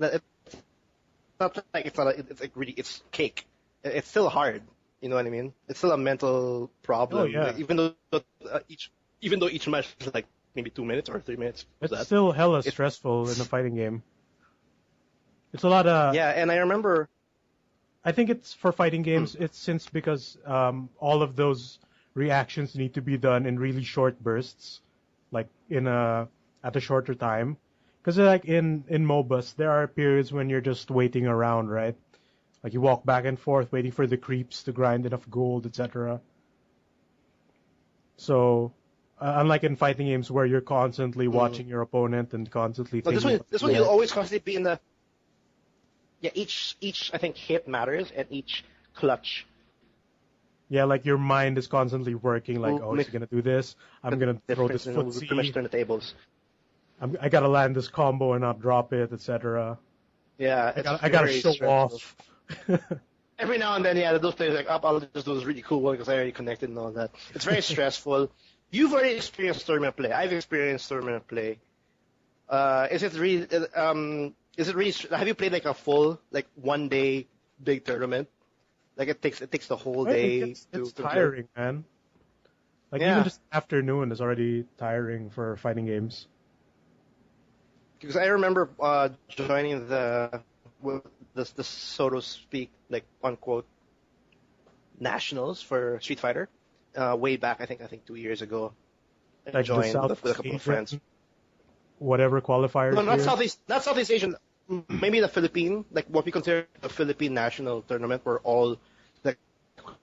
cake. It's still hard. You know what I mean? It's still a mental problem. Oh, yeah. Like, even though each match is like maybe 2 minutes or 3 minutes. It's still hella stressful in a fighting game. It's a lot of. Yeah, and I remember. I think it's for fighting games. It's because all of those reactions need to be done in really short bursts, like at a shorter time. Because like in MOBAs, there are periods when you're just waiting around, right? Like you walk back and forth waiting for the creeps to grind enough gold, etc. So, unlike in fighting games where you're constantly watching your opponent and constantly No, thinking. this one you'll always constantly be in the. Yeah, each I think hit matters and each clutch. Yeah, like your mind is constantly working. Like, oh, is he gonna do this? I'm gonna throw this We pretty much footsie. turn the tables. I gotta land this combo and not drop it, etc. Yeah, I gotta show off. Every now and then, yeah, those players like, I'll just do this really cool one because I already connected and all that. It's very stressful. You've already experienced tournament play. I've experienced tournament play. Is it really? Have you played like a full, like 1 day big tournament? Like it takes the whole day. It's to tiring, man. Like Yeah. even just afternoon is already tiring for fighting games. Because I remember joining the so to speak, like unquote, nationals for Street Fighter way back. I think 2 years ago. I Like the joined with a Southeast couple of Asian, friends. whatever qualifiers. No, not here. Southeast Asian. Maybe the Philippine, like what we consider the Philippine national tournament, where all like,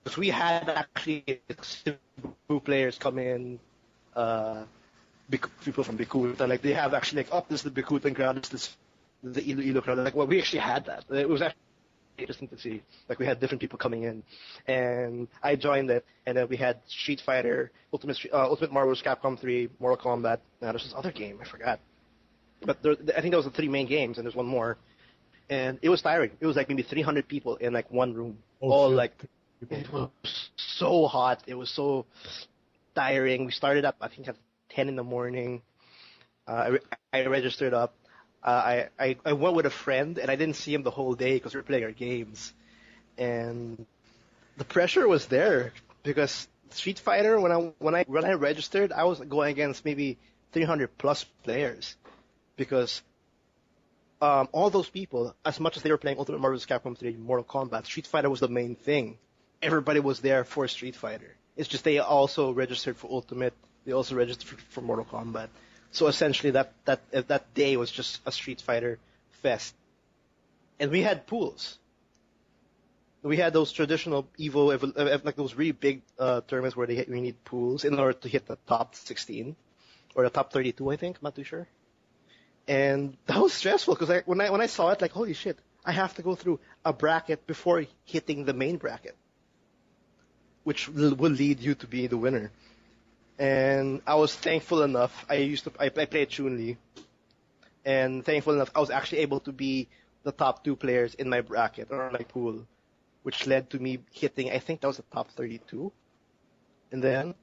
because we had actually Cebu players come in, people from Bikutan, like they have actually like, this is the Bikutan crowd, this is the Iloilo crowd. Like, well, we actually had that. It was actually interesting to see. Like we had different people coming in, and I joined it, and then we had Street Fighter, Ultimate Marvel's Capcom 3, Mortal Kombat. Now there's this other game I forgot. But I think those were the 3 main games, and there's one more. And it was tiring. It was like maybe 300 people in like one room. It was so hot. It was so tiring. We started up, I think, at 10 in the morning. I registered up. I went with a friend, and I didn't see him the whole day because we were playing our games. And the pressure was there because Street Fighter, when I registered, I was going against maybe 300 plus players. Because all those people, as much as they were playing Ultimate Marvel vs. Capcom 3, Mortal Kombat, Street Fighter was the main thing. Everybody was there for Street Fighter. It's just they also registered for Ultimate. They also registered for Mortal Kombat. So essentially, that day was just a Street Fighter fest. And we had pools. We had those traditional EVO, like those really big tournaments where we need pools in order to hit the top 16 or the top 32, I think. I'm not too sure. And that was stressful because when I saw it, like, holy shit, I have to go through a bracket before hitting the main bracket, which will lead you to be the winner. And I was thankful enough. I played Chun-Li, and thankful enough I was actually able to be the top 2 players in my bracket or my pool, which led to me hitting, I think that was the top 32 but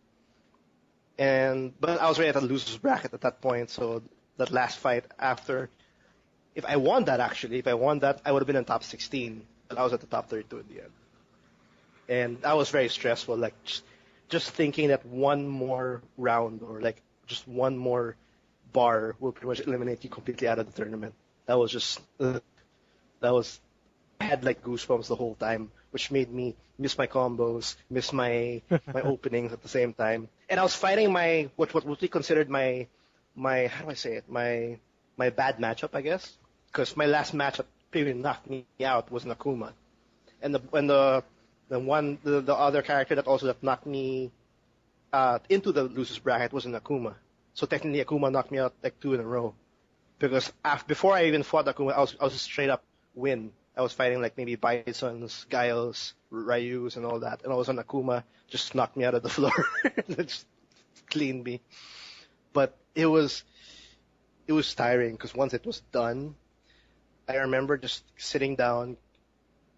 I was already at the loser's bracket at that point, so that last fight after, if I won that, I would have been in top 16, but I was at the top 32 at the end. And that was very stressful, like, just thinking that one more round or, like, just one more bar will pretty much eliminate you completely out of the tournament. That was just, I had, like, goosebumps the whole time, which made me miss my combos, miss my openings at the same time. And I was fighting what we considered my how do I say it? My bad matchup, I guess. Because my last matchup pretty knocked me out was Nakuma. And the other character that knocked me into the losers bracket was Nakuma. So technically Akuma knocked me out like 2 in a row. Because before I even fought Akuma, I was just straight up win. I was fighting like maybe Bisons, Guiles, Ryus, and all that. And all of a sudden Akuma just knocked me out of the floor. Just cleaned me. But it was tiring because once it was done, I remember just sitting down,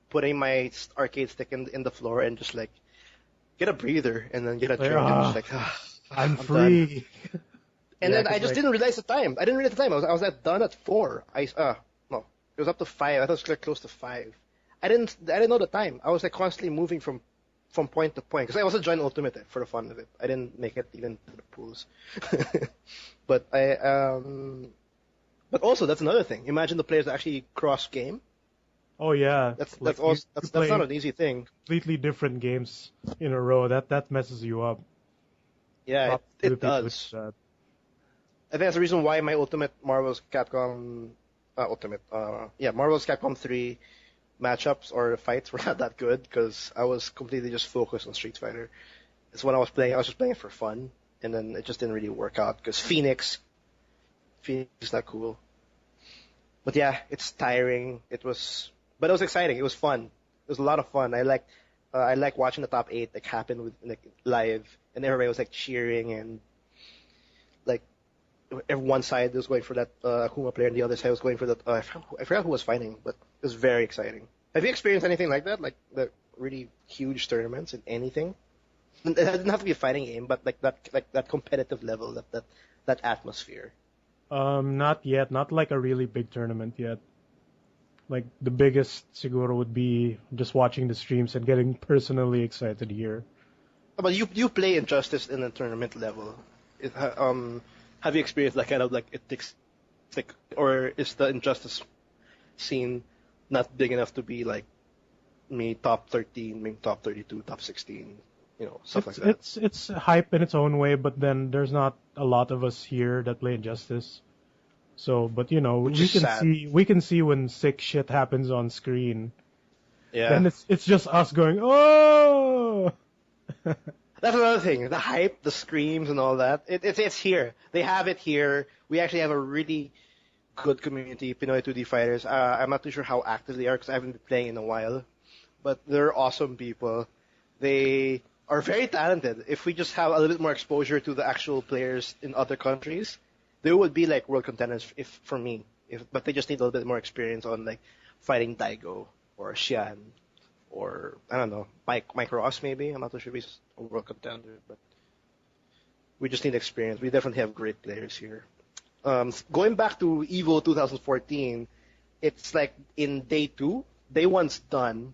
putting my arcade stick in the floor and just like get a breather and then get a drink and just like, I'm free. And then I just didn't realize the time. I didn't realize the time. I was done at 4. No, it was up to 5. I thought it was like close to 5. I didn't know the time. I was like constantly moving from point to point because I also joined Ultimate for the fun of it. I didn't make it even to the pools. But but also that's another thing. Imagine the players that actually cross game. Oh yeah, that's not an easy thing. Completely different games in a row. That messes you up. Yeah, it does. I think that's the reason why my Marvel's Capcom 3 matchups or fights were not that good because I was completely just focused on Street Fighter. It's when I was just playing it for fun, and then it just didn't really work out because Phoenix is not cool. But yeah, it's tiring. But it was exciting. It was fun. It was a lot of fun. I like watching the top 8 like happen with like live, and everybody was like cheering and like one side was going for that Akuma player, and the other side was going for that. I forgot who was fighting, but it was very exciting. Have you experienced anything like that? Like the really huge tournaments in anything? It doesn't have to be a fighting game, but like that competitive level, that atmosphere. Not yet. Not like a really big tournament yet. Like the biggest siguro would be just watching the streams and getting personally excited here. But you play Injustice in a tournament level. Have you experienced that kind of like it takes, like, or is the Injustice scene not big enough to be like me top 13, me top 32, top 16, stuff like that? It's hype in its own way, but then there's not a lot of us here that play Injustice. So, but we can see when sick shit happens on screen. Yeah. Then it's just us going, oh. That's another thing. The hype, the screams, and all that. It's here. They have it here. We actually have a really good community, Pinoy 2D fighters. I'm not too sure how active they are because I haven't been playing in a while. But they're awesome people. They are very talented. If we just have a little bit more exposure to the actual players in other countries, they would be like world contenders for me. But they just need a little bit more experience on like fighting Daigo or Xian. Or, I don't know, Mike Ross maybe? I'm not too sure if he's a world contender, but we just need experience. We definitely have great players here. Going back to EVO 2014, it's like in day 2, day 1's done,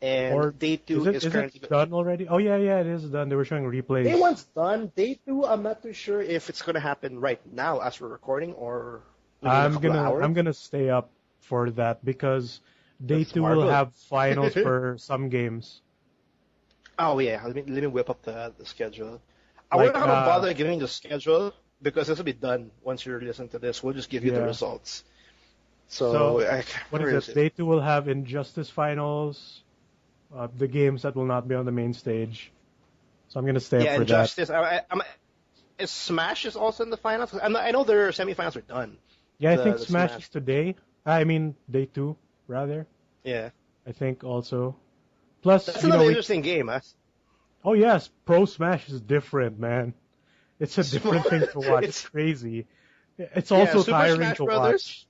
and day 2 is currently done already? Oh yeah, it is done. They were showing replays. Day 1's done. Day 2, I'm not too sure if it's gonna happen right now as we're recording or I'm gonna stay up for that because Day That's 2 will Marvel. have finals for some games. Oh yeah, let me whip up the schedule. I Like, wouldn't have bother giving the schedule because this will be done once you listen to this. We'll just give you the Yeah. results. So, So what where is it? Day 2 will have Injustice finals, the games that will not be on the main stage. So I'm gonna stay up Yeah, for that. Injustice. Is Smash is also in the finals? I know their semifinals are done. Yeah, I think The Smash Smash. is today. I mean, Day 2, rather. Yeah, I think also. Plus, that's you know, another interesting game. Huh? oh yes, Pro Smash is different, man. It's a different thing to watch. It's crazy. It's Yeah, also Super tiring Smash to Brothers.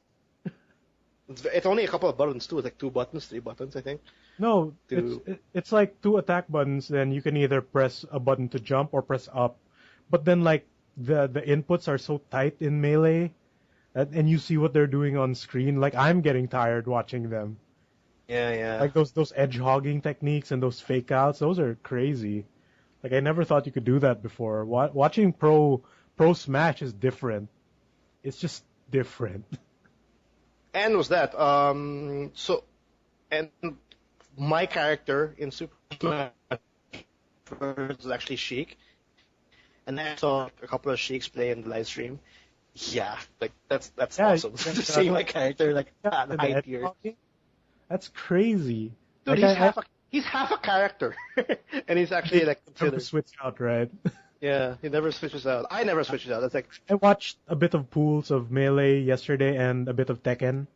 watch. It's only a couple of buttons too. It's like 2 buttons, 3 buttons, I think. No, To it's like 2 attack buttons. Then you can either press a button to jump or press up. But then like the inputs are so tight in Melee, and you see what they're doing on screen. Like I'm getting tired watching them. yeah. Like those edge hogging techniques and those fake outs. Those are crazy. Like I never thought you could do that before. Watching Pro Smash is different. It's just different. And was that and my character in Super Smash Bros. Was actually Sheik, and I saw a couple of Sheiks play in the live stream. Yeah, like that's Yeah, awesome to see my character like at And high edge tier. hogging, that's crazy. Dude, Like he's half a character, and he's actually like never considered. switch out, right? Yeah, he never switches out. I never switches out. That's like, I watched a bit of pools of Melee yesterday and a bit of Tekken.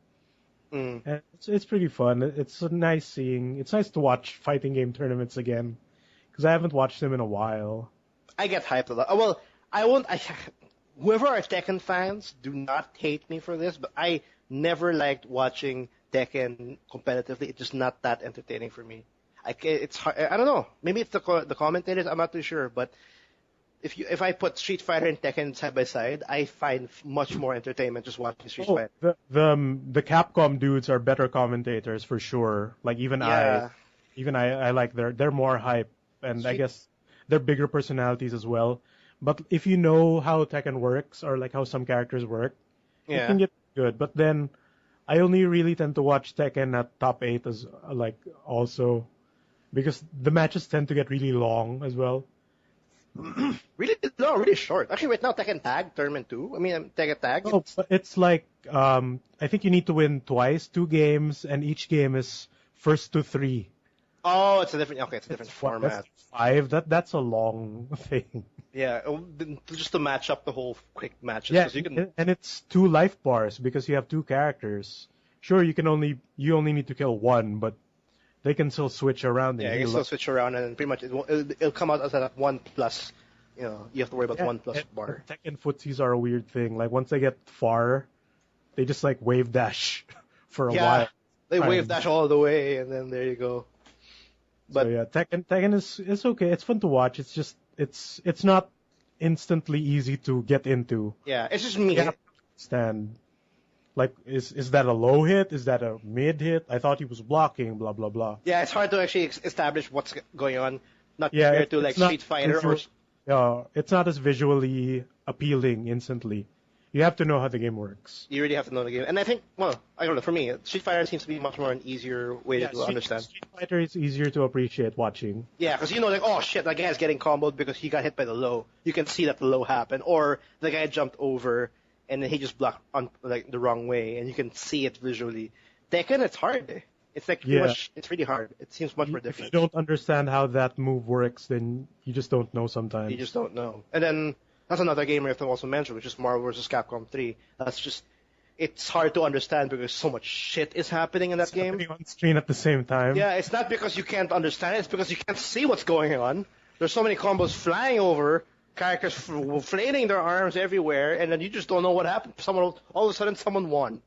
mm. And it's pretty fun. It's nice to watch fighting game tournaments again because I haven't watched them in a while. I get hyped a lot. Well, I won't. Whoever are Tekken fans, do not hate me for this, but I never liked watching Tekken competitively. It's just not that entertaining for me. It's hard. I don't know. Maybe it's the commentators. I'm not too sure, but if I put Street Fighter and Tekken side by side, I find much more entertainment just watching Street Fighter. The Capcom dudes are better commentators for sure. Like Yeah. I like they're more hype, and I guess they're bigger personalities as well. But if you know how Tekken works or like how some characters work, it Yeah. can get good. But then I only really tend to watch Tekken at top 8 as like also because the matches tend to get really long as well. Really, no, really short. Actually, right now Tekken Tag Tournament 2. I mean, Tekken Tag. Oh, but it's like I think you need to win twice, 2 games, and each game is first to 3. Oh, it's a different. Okay, it's a different format. That's 5. That's a long thing. Yeah, just to match up the whole quick matches. Yeah, 'Cause you can. and it's 2 life bars because you have 2 characters. Sure, you only need to kill 1, but they can still switch around. Yeah, And you can heal still up. switch around, and pretty much it'll come out as a 1+. You have to worry about Yeah, 1+ and bar. Tekken footsies are a weird thing. Like once they get far, they just like wave dash for a Yeah, while. they Fine. wave dash all the way, and then there you go. But So yeah, Tekken is okay. It's fun to watch. It's just it's not instantly easy to get into. yeah, it's just me. You have to understand. Like, is that a low hit? Is that a mid hit? I thought he was blocking. Blah blah blah. Yeah, it's hard to actually establish what's going on. Not Yeah, compared to like it's not Street Fighter or. it's not as visually appealing instantly. You have to know how the game works. You really have to know the game. And I think, well, I don't know, for me, Street Fighter seems to be much more an easier way to understand. Street Fighter is easier to appreciate watching. Yeah, because you know, like, oh shit, that guy's getting comboed because he got hit by the low. You can see that the low happened. Or the guy jumped over and then he just blocked on like the wrong way, and you can see it visually. Tekken, it's hard. It's like pretty much, it's really hard. It seems much more If you different. don't understand how that move works, then you just don't know sometimes. You just don't know. And then that's another game we have to also mention, which is Marvel vs. Capcom 3. That's just, it's hard to understand because so much shit is happening in that game. Happening on screen at the same time. Yeah, it's not because you can't understand it, it's because you can't see what's going on. There's so many combos flying over, characters flailing their arms everywhere, and then you just don't know what happened. All of a sudden someone won.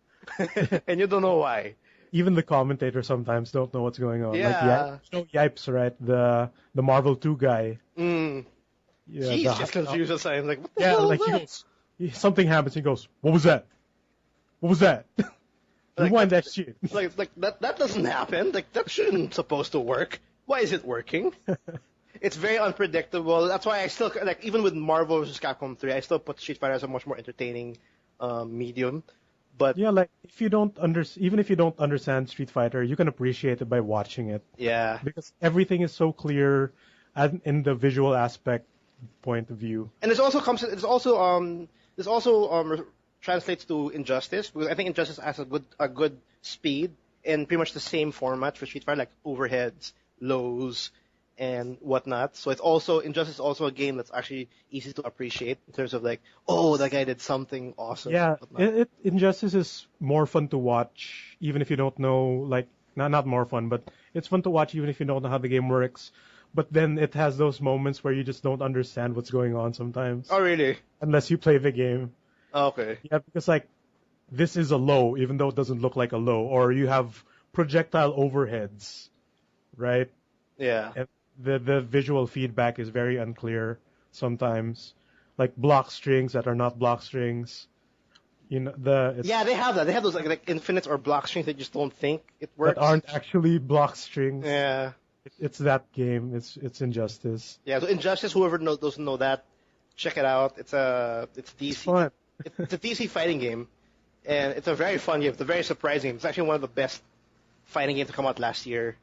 And you don't know why. Even the commentators sometimes don't know what's going on. Yeah. Like Yipes, right? The Marvel 2 guy. Mm. Yeah, He's just confused at times, like, what the Yeah, hell like is he that? goes, something happens. He goes, "What was that? What was that?" Like, Rewind that shit. Like that doesn't happen. Like that shouldn't supposed to work. Why is it working? It's very unpredictable. That's why I still even with Marvel vs. Capcom 3, I still put Street Fighter as a much more entertaining medium But Yeah, like even if you don't understand Street Fighter, you can appreciate it by watching it yeah, because everything is so clear in the visual aspect point of view. and this also translates to Injustice, because I think Injustice has a good speed and pretty much the same format for Street Fighter, like overheads, lows, and whatnot. So Injustice is also a game that's actually easy to appreciate in terms of like, oh, that guy did something awesome. Yeah, Whatnot. Injustice is more fun to watch even if you don't know, like, not more fun, but it's fun to watch even if you don't know how the game works. But then it has those moments where you just don't understand what's going on sometimes Oh, really? unless you play the game. Okay. Yeah, because like this is a low even though it doesn't look like a low, or you have projectile overheads, right? Yeah. And the visual feedback is very unclear sometimes, like block strings that are not block strings. You know, Yeah, they have that. They have those like infinite or block strings that you just don't think it that works. aren't actually block strings. Yeah. It's that game. It's Injustice. Yeah. So Injustice, whoever doesn't know that, check it out. It's DC. It's fun. It's a DC fighting game, and it's a very fun game. It's a very surprising game. It's actually one of the best fighting games to come out last year.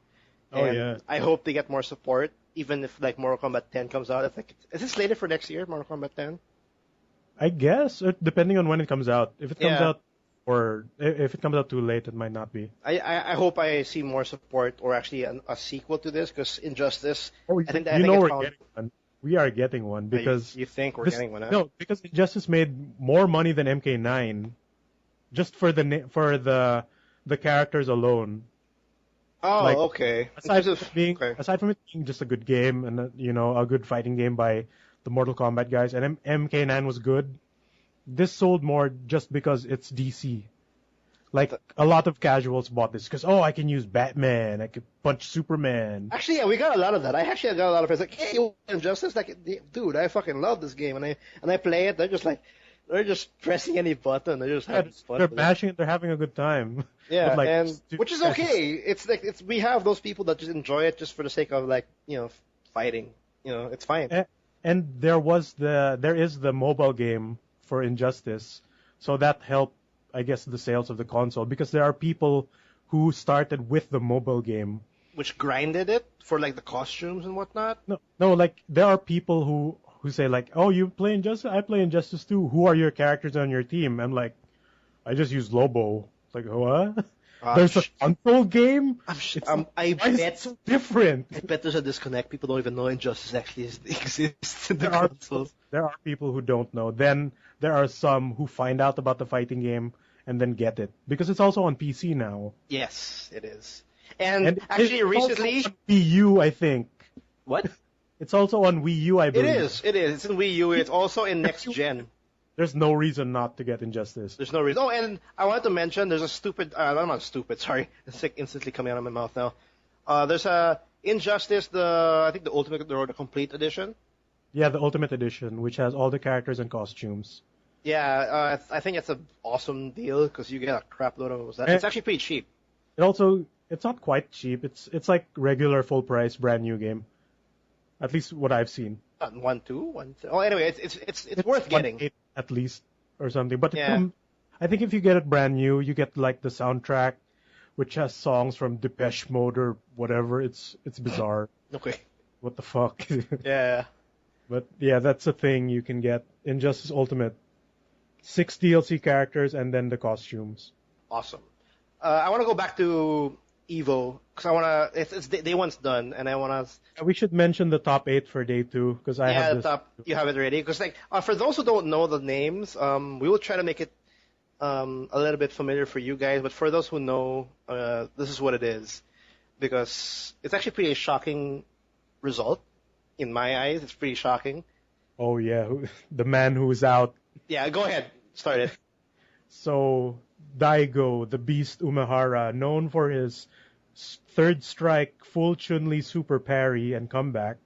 Oh, And yeah. I hope they get more support, even if like Mortal Kombat 10 comes out. Is it slated for next year, Mortal Kombat 10? I guess depending on when it comes out. If it comes Yeah. out, or if it comes out too late, it might not be. I hope I see more support, or actually a sequel to this, because Injustice. Oh, I think we're found- getting one. We are getting one because you think we're this- getting one? Huh? No, because Injustice made more money than MK9, just for the characters alone. Oh, like, okay. Aside In from terms of- being okay. aside from it being just a good game and a good fighting game by the Mortal Kombat guys, and MK9 was good. This sold more just because it's DC. Like a lot of casuals bought this because I can use Batman, I could punch Superman. Actually, yeah, we got a lot of that. I actually got a lot of friends like, "Hey, you want Injustice?" Like, dude, I fucking love this game, and I play it. They're just pressing any button. They're just having fun. They're with it. bashing it. They're having a good time. Yeah, But, like, and which is okay. It's like we have those people that just enjoy it just for the sake of like fighting. It's fine. And there is the mobile game for Injustice, so that helped, I guess, the sales of the console because there are people who started with the mobile game. Which grinded it for like the costumes and whatnot. No, like there are people who say like, "Oh, you play Injustice? I play Injustice too. Who are your characters on your team?" I'm like, "I just use Lobo." It's like, what? There's a console game? I Why is it bet so different? I bet there's a disconnect. People don't even know Injustice actually exists in the There are consoles. there are people who don't know. Then there are some who find out about the fighting game and then get it because it's also on PC now. Yes, it is. And actually, it's recently, also on Wii U, I think. what? It's also on Wii U, I It believe. is. It is. It's in Wii U. It's also in next gen. There's no reason not to get Injustice. There's no reason. Oh, and I wanted to mention there's a stupid. I'm not stupid. Sorry, it's like instantly coming out of my mouth now. There's a Injustice. I think the complete edition. Yeah, the Ultimate Edition, which has all the characters and costumes. Yeah, I think it's an awesome deal because you get a crap load of that. It's actually pretty cheap. It's not quite cheap. It's like regular full price brand new game. At least what I've seen. Not 1.2. Oh, anyway, it's worth getting. 1.8 at least or something. But Yeah. I think if you get it brand new, you get like the soundtrack, which has songs from Depeche Mode or whatever. It's bizarre. Okay. What the fuck? Yeah. But yeah, that's a thing you can get. Injustice Ultimate. 6 DLC characters and then the costumes. Awesome. I want to go back to Evo because I want to. It's day one's done, and I want to. We should mention the top 8 for day 2 because I have this. You have it ready because like for those who don't know the names, we will try to make it a little bit familiar for you guys. But for those who know, this is what it is because it's actually pretty shocking result in my eyes. It's pretty shocking. Oh yeah, the man who's out. Yeah, go ahead. Start it. So Daigo, the Beast Umehara, known for his third strike, full Chun-Li super parry and comeback.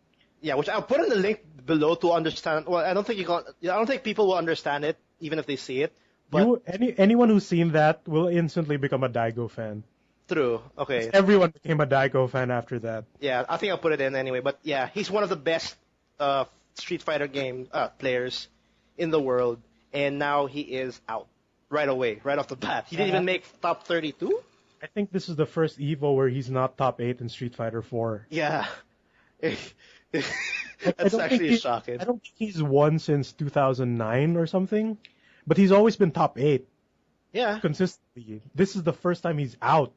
Yeah, which I'll put in the link below to understand. Well, I don't think people will understand it even if they see it. But Anyone who's seen that will instantly become a Daigo fan. True. Okay. Everyone became a Daigo fan after that. Yeah, I think I'll put it in anyway. But yeah, he's one of the best Street Fighter game players in the world, and now he is out. right away, right off the bat. He didn't even make top 32? I think this is the first Evo where he's not top 8 in Street Fighter 4. Yeah. Like, That's actually shocking. I don't think he's won since 2009 or something, but he's always been top 8 Yeah. consistently. This is the first time he's out.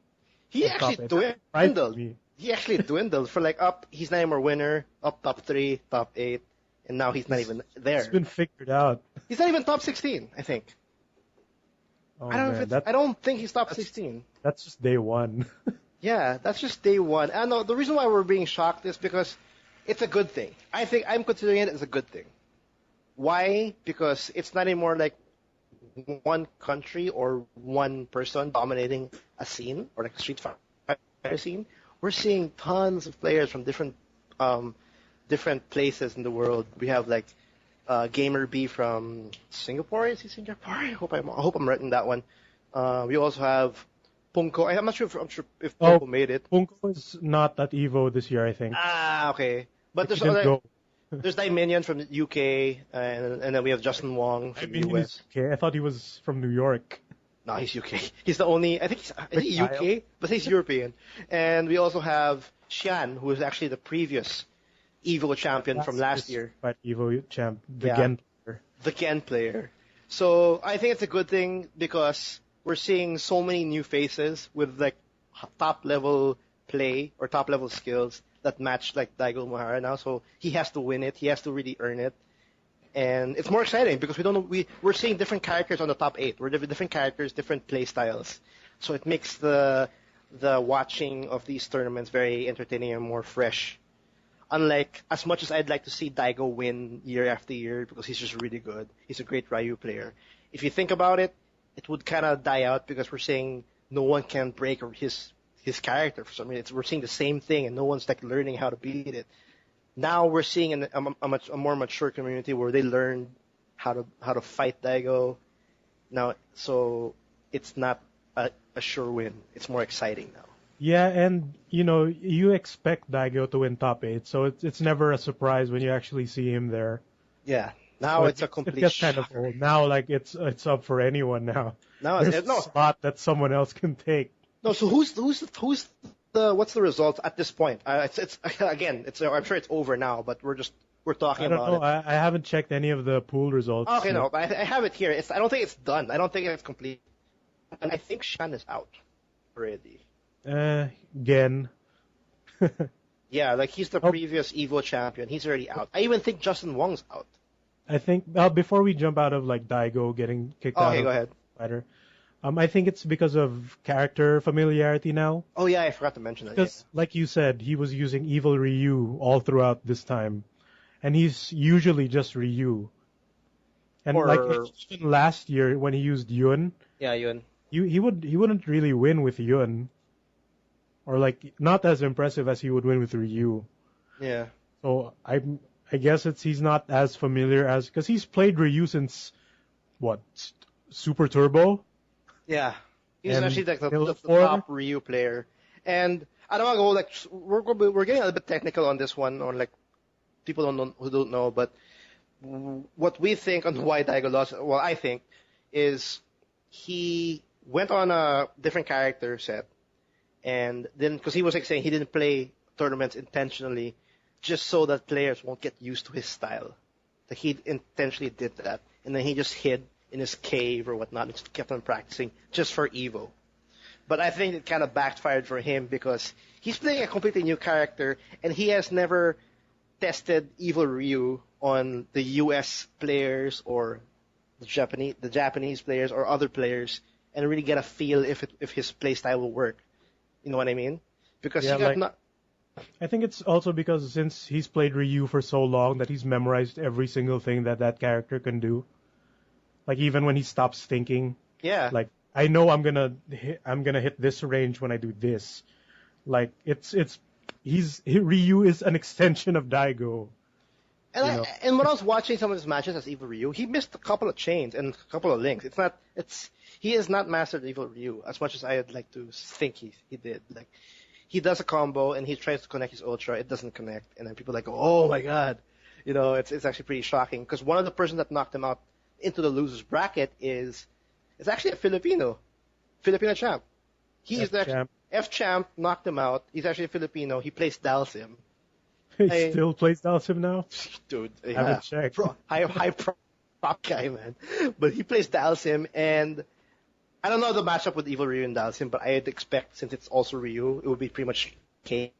He of top actually 8. dwindled. Me. He actually dwindled for like up. He's not anymore winner. Up top 3, top 8, and now he's not even there. It's been figured out. He's not even top 16. I think. Oh, I don't know man, if it's, I don't think he's top 16. That's just day one. Yeah, that's just day one. And the reason why we're being shocked is because it's a good thing. I think I'm considering it as a good thing. Why? Because it's not anymore like one country or one person dominating a scene or like a Street Fighter scene. We're seeing tons of players from different places in the world. We have like Gamer B from Singapore. Is he Singapore? I hope I'm right in that one. We also have Punko. I'm not sure if Punko made it. Punko is not at Evo this year, I think. Ah, okay. But there's there's Dominion from the UK, and then we have Justin Wong from the US. Okay, I thought he was from New York. No, he's UK. He's the only. I think he's UK, but he's European. And we also have Xian, who is actually the previous Evo champion from last year. Right, Evo champ, the Gen player. The Gen player. So I think it's a good thing because we're seeing so many new faces with like top level play or top level skills that match like Daigo Mahara now. So he has to win it. He has to really earn it. And it's more exciting because we don't know, we're seeing different characters on the top 8. We're different characters, different play styles. So it makes the watching of these tournaments very entertaining and more fresh. Unlike, as much as I'd like to see Daigo win year after year because he's just really good. He's a great Ryu player. If you think about it, it would kind of die out because we're saying no one can break his character for some reason. We're seeing the same thing and no one's like learning how to beat it. Now we're seeing a more mature community where they learn how to fight Daigo. Now, so it's not a sure win. It's more exciting now. Yeah, and you expect Daigo to win top 8, so it's never a surprise when you actually see him there. Yeah. Now so it's a complete. It gets kind of old. Now, like it's up for anyone now. Now there's a spot that someone else can take. No, so who's what's the result at this point? It's again, I'm sure it's over now, but we're talking about it. I don't know. I haven't checked any of the pool results. Okay, no, I have it here. I don't think it's done. I don't think it's complete. And I think Shan is out already. Again. Yeah, like he's the previous Evo champion. He's already out. I even think Justin Wong's out. I think before we jump out of like Daigo getting kicked out go ahead. Fighter, I think it's because of character familiarity now. Oh yeah, I forgot to mention that. Because, like you said, he was using Evil Ryu all throughout this time, and he's usually just Ryu. And even last year when he used Yun, Yun, he wouldn't really win with Yun, or like not as impressive as he would win with Ryu. Yeah. So I guess he's not as familiar as because he's played Ryu since Super Turbo. Yeah, he's actually like the top Ryu player. And I don't want to go like we're getting a little bit technical on this one, or like people who don't know, but what we think on why Daigo lost, well, I think, is he went on a different character set, and then because he was like saying he didn't play tournaments intentionally, just so that players won't get used to his style. Like he intentionally did that, and then he just hid in his cave or whatnot and just kept on practicing just for Evo. But I think it kind of backfired for him because he's playing a completely new character and he has never tested Evil Ryu on the US players or the Japanese players or other players and really get a feel if his playstyle will work. You know what I mean? Because I think it's also because since he's played Ryu for so long that he's memorized every single thing that character can do. Like even when he stops thinking. Yeah. Like I know I'm gonna hit this range when I do this. Like Ryu is an extension of Daigo. And when I was watching some of his matches as Evil Ryu, he missed a couple of chains and a couple of links. He has not mastered Evil Ryu as much as I'd like to think he did. Like he does a combo and he tries to connect his ultra, it doesn't connect, and then people are like, oh my god, it's actually pretty shocking because one of the persons that knocked him out into the losers bracket is It's actually a Filipino champ. He's the F-champ. F-champ, knocked him out. He's actually a Filipino. He plays Dalsim. He still plays Dalsim now? Dude, I haven't checked. High prop guy, man. But he plays Dalsim, and I don't know the matchup with Evil Ryu and Dalsim, but I'd expect, since it's also Ryu, it would be pretty much cake.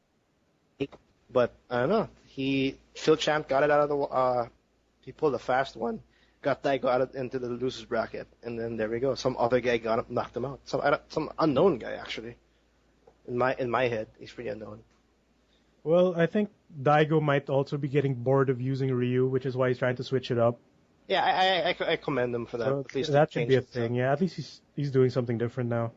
But I don't know. Phil Champ got it out of the, he pulled a fast one. Got Daigo into the losers bracket, and then there we go. Some other guy knocked him out. Some unknown guy, actually. In my head, he's pretty unknown. Well, I think Daigo might also be getting bored of using Ryu, which is why he's trying to switch it up. Yeah, I commend him for that. So at least that should be a thing. Yeah, at least he's doing something different now.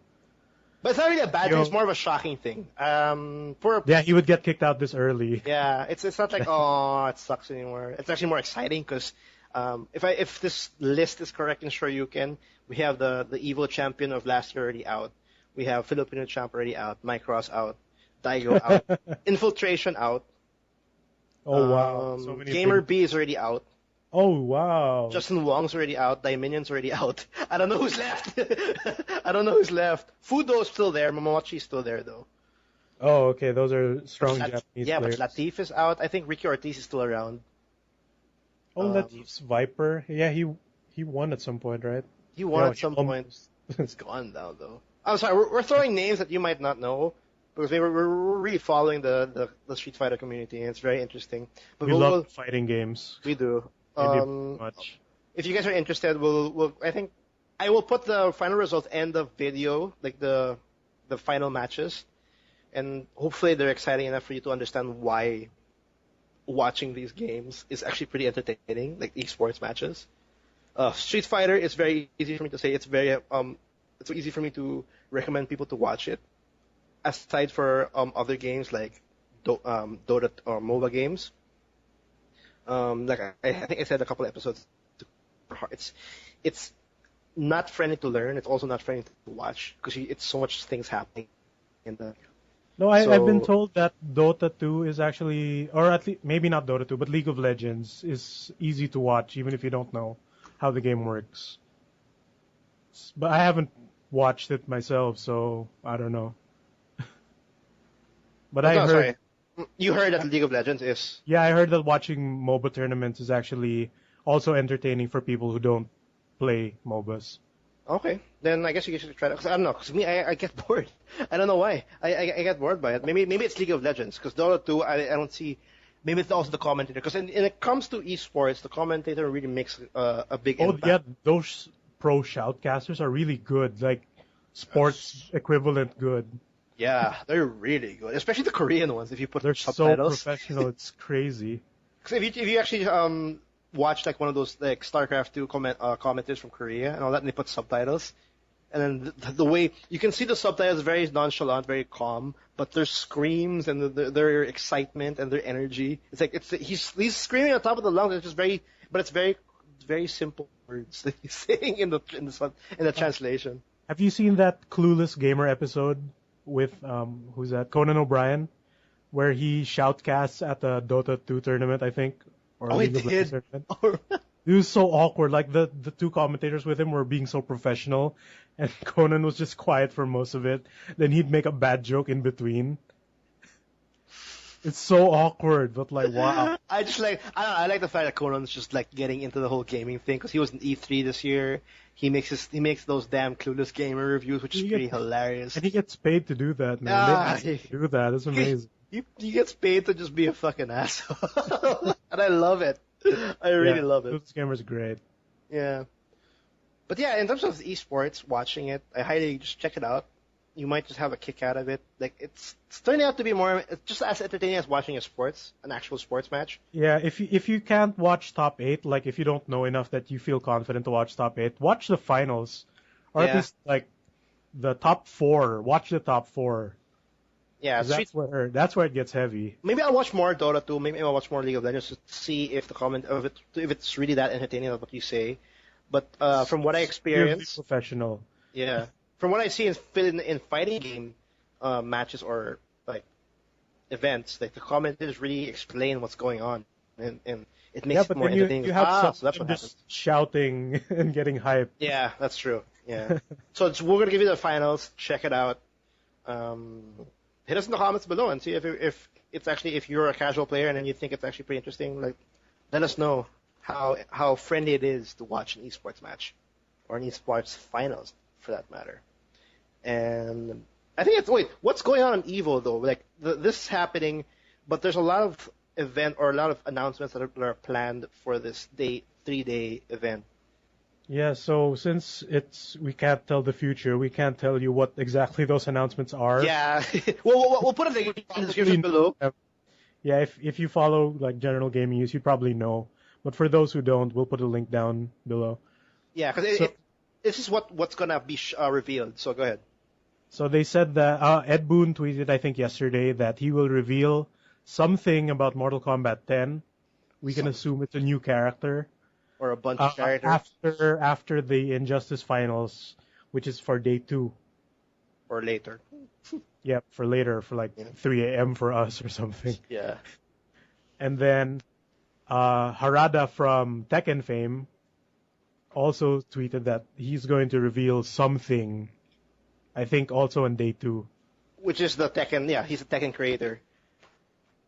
But it's not really a bad thing. It's more of a shocking thing. Yeah, he would get kicked out this early. Yeah, it's not like oh it sucks anymore. It's actually more exciting because if this list is correct in Shoryuken, we have the evil champion of last year already out. We have Filipino champ already out. Micross out. Daigo out. Infiltration out. Oh wow! So many Gamer B is already out. Oh wow! Justin Wong's already out. Dominion's already out. I don't know who's left. Fudo's still there. Momochi's still there though. Oh okay, those are strong Japanese players. But Latif is out. I think Ricky Ortiz is still around. Oh, Latif's Viper. Yeah, he won at some point, right? He won at some point. It's gone now though. I'm sorry. We're throwing names that you might not know because we're really following the Street Fighter community, and it's very interesting. But we love fighting games. We do. Much. If you guys are interested, I think I will put the final results and the video, like the final matches, and hopefully they're exciting enough for you to understand why watching these games is actually pretty entertaining, like esports matches. Street Fighter is very easy for me to say. It's easy for me to recommend people to watch it. Aside for other games like Dota or MOBA games. Like I think I said a couple episodes. It's not friendly to learn. It's also not friendly to watch because it's so much things happening. I've been told that Dota 2 is actually, or at least maybe not Dota 2, but League of Legends is easy to watch even if you don't know how the game works. But I haven't watched it myself, so I don't know. But I heard. Sorry. You heard that League of Legends is... Yeah, I heard that watching MOBA tournaments is actually also entertaining for people who don't play MOBAs. Okay, then I guess you should try that. Cause I don't know, because me, I get bored. I don't know why. I get bored by it. Maybe it's League of Legends, because Dota 2, I don't see... Maybe it's also the commentator, because when it comes to esports, the commentator really makes a big impact. Oh, yeah, those pro shoutcasters are really good, like sports equivalent good. Yeah, they're really good, especially the Korean ones. If you put they're subtitles, so professional, it's crazy. Because if you actually watch like one of those like StarCraft 2 commenters from Korea and all that, and they put subtitles, and then the way you can see the subtitles very nonchalant, very calm, but their screams and their excitement and their energy, it's like he's screaming on top of the lungs. It's just very simple words that he's saying in the translation. Have you seen that Clueless Gamer episode with who's that? Conan O'Brien, where he shoutcasts at the Dota 2 tournament, I think, or League of Legends tournament. It was so awkward. Like the two commentators with him were being so professional, and Conan was just quiet for most of it. Then he'd make a bad joke in between. It's so awkward, but like wow. I like the fact that Conan's just like getting into the whole gaming thing because he was in E3 this year. He makes those damn Clueless Gamer reviews, which is pretty hilarious. And he gets paid to do that, man. They ask him to do that. It's amazing. He gets paid to just be a fucking asshole, and I love it. I really love it. Clueless Gamer's great. Yeah, but yeah, in terms of esports, watching it, I highly just check it out. You might just have a kick out of it. Like it's turning out to be it's just as entertaining as watching an actual sports match. Yeah, if you can't watch top 8, like if you don't know enough that you feel confident to watch top 8, watch the finals, or at least like the top 4. Watch the top 4. Yeah, that's where it gets heavy. Maybe I'll watch more Dota 2. Maybe I'll watch more League of Legends to see if if it's really that entertaining as what you say. But from what I experienced, really professional. Yeah. From what I see in fighting game matches or like events, like the commentators really explain what's going on, and it makes it more entertaining. You have so that's what just shouting and getting hyped. Yeah, that's true. Yeah. So we're gonna give you the finals. Check it out. Hit us in the comments below and see if it's actually, if you're a casual player and then you think it's actually pretty interesting. Like, let us know how friendly it is to watch an esports match or an esports finals for that matter. And I think what's going on in Evo though? Like this is happening, but there's a lot of event or a lot of announcements that are planned for this 3-day event. Yeah, so since we can't tell the future, we can't tell you what exactly those announcements are. Yeah, we'll put a link in the description below. Yeah, if you follow like general gaming news, you probably know. But for those who don't, we'll put a link down below. Yeah, because this is what's gonna be revealed. So go ahead. So they said that Ed Boon tweeted, I think yesterday, that he will reveal something about Mortal Kombat 10. We can assume it's a new character. Or a bunch of characters. After the Injustice Finals, which is for day 2. Or later. Yeah, for later, for like 3 a.m. for us or something. Yeah. And then Harada from Tekken fame also tweeted that he's going to reveal something, I think also on day 2. Which is the Tekken, yeah, he's a Tekken creator.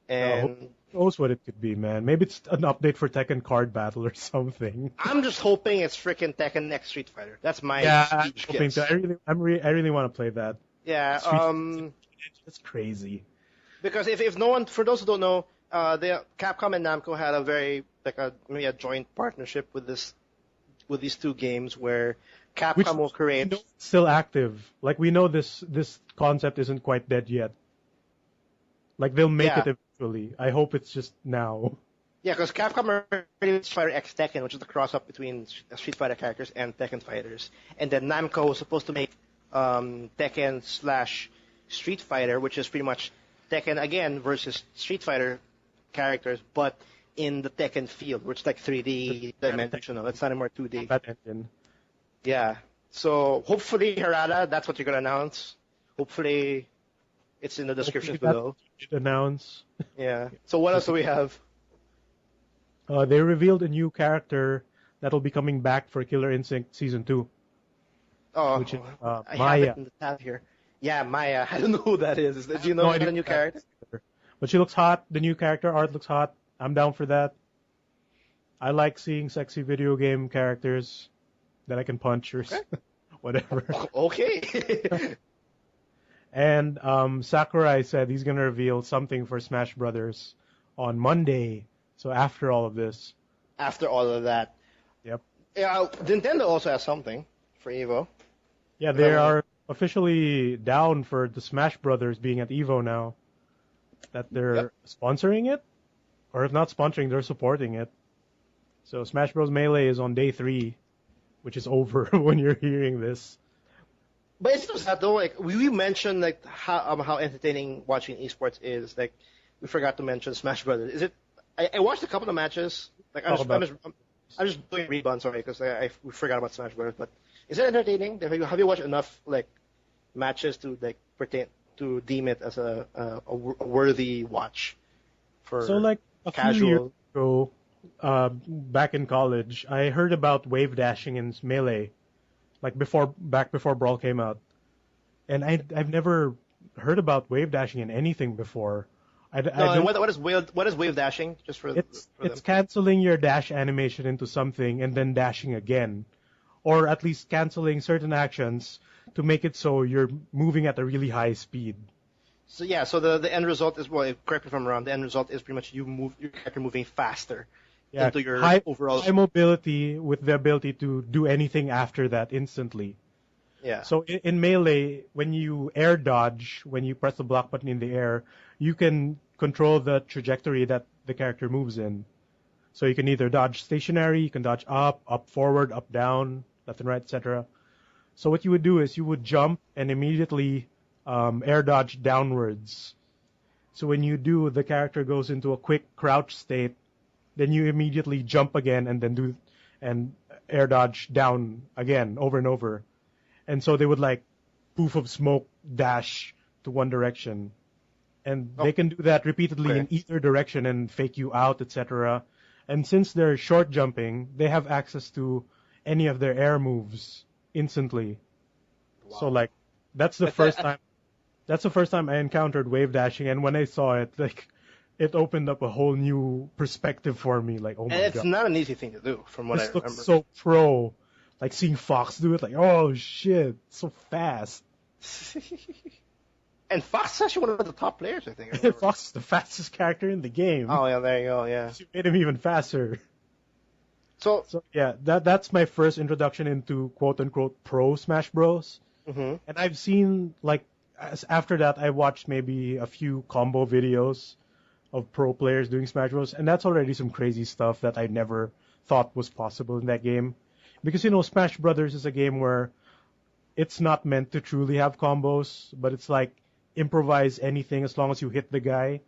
And who knows what it could be, man? Maybe it's an update for Tekken Card Battle or something. I'm just hoping it's freaking Tekken X Street Fighter. That's my huge hoping guess. I really want to play that. Yeah, it's crazy. Because if no one, for those who don't know, Capcom and Namco had maybe a joint partnership with these two games where Capcom will create. It's still active. Like we know this concept isn't quite dead yet. Like they'll make it eventually. I hope it's just now. Yeah, because Capcom already Street Fighter X Tekken, which is the cross-up between Street Fighter characters and Tekken fighters. And then Namco was supposed to make Tekken/Street Fighter, which is pretty much Tekken again versus Street Fighter characters, but in the Tekken field, which is like 3D dimensional. It's not anymore 2D. That engine. Yeah. So hopefully, Harada, that's what you're gonna announce. Hopefully, it's in the description below. Announce. Yeah. So what else do we have? They revealed a new character that'll be coming back for Killer Instinct Season 2. Oh, which is I Maya. have it in the tab here. Yeah, Maya. I don't know who that is. Do you know the new character? But she looks hot. The new character art looks hot. I'm down for that. I like seeing sexy video game characters that I can punch or whatever. Okay. And Sakurai said he's going to reveal something for Smash Brothers on Monday. So after all of this. After all of that. Yep. Yeah, Nintendo also has something for Evo. Yeah, they are officially down for the Smash Brothers being at Evo now. That they're sponsoring it? Or if not sponsoring, they're supporting it. So Smash Bros. Melee is on day 3, which is over when you're hearing this. But it's just that though, like we mentioned like how entertaining watching esports is. Like we forgot to mention Smash Brothers. Is it? I watched a couple of matches. Like I'm just doing rebound, sorry, because we forgot about Smash Brothers. But is it entertaining? Have you watched enough like matches to like to deem it as a worthy watch for like a casual? few years ago, back in college, I heard about wave dashing in Melee, like before Brawl came out, and I've never heard about wave dashing in anything before. What is wave dashing? Just for it's canceling your dash animation into something and then dashing again, or at least canceling certain actions to make it so you're moving at a really high speed. So yeah, so the end result is, well, correct me if I'm wrong, the end result is pretty much your character moving faster into your overall high mobility with the ability to do anything after that instantly. Yeah. So in Melee, when you air dodge, when you press the block button in the air, you can control the trajectory that the character moves in. So you can either dodge stationary, you can dodge up forward, up down, left and right, etc. So what you would do is you would jump and immediately air dodge downwards. So when you do, the character goes into a quick crouch state, then you immediately jump again and then air dodge down again over and over. And so they would like poof of smoke dash to one direction. And they can do that repeatedly in either direction and fake you out, etc. And since they're short jumping, they have access to any of their air moves instantly. Wow. So like that's the first time. That's the first time I encountered wave dashing, and when I saw it, like, it opened up a whole new perspective for me. Like, oh And my it's god, not an easy thing to do, from what I this looks remember. so pro. Like seeing Fox do it, like, oh shit, so fast. And Fox is actually one of the top players, I think. I remember. Fox is the fastest character in the game. Oh yeah, there you go. Yeah. She made him even faster. So. So yeah, that's my first introduction into quote unquote pro Smash Bros. Mm-hmm. And I've seen like after that I watched maybe a few combo videos of pro players doing Smash Bros. And that's already some crazy stuff that I never thought was possible in that game. Because Smash Brothers is a game where it's not meant to truly have combos, but it's like improvise anything as long as you hit the guy.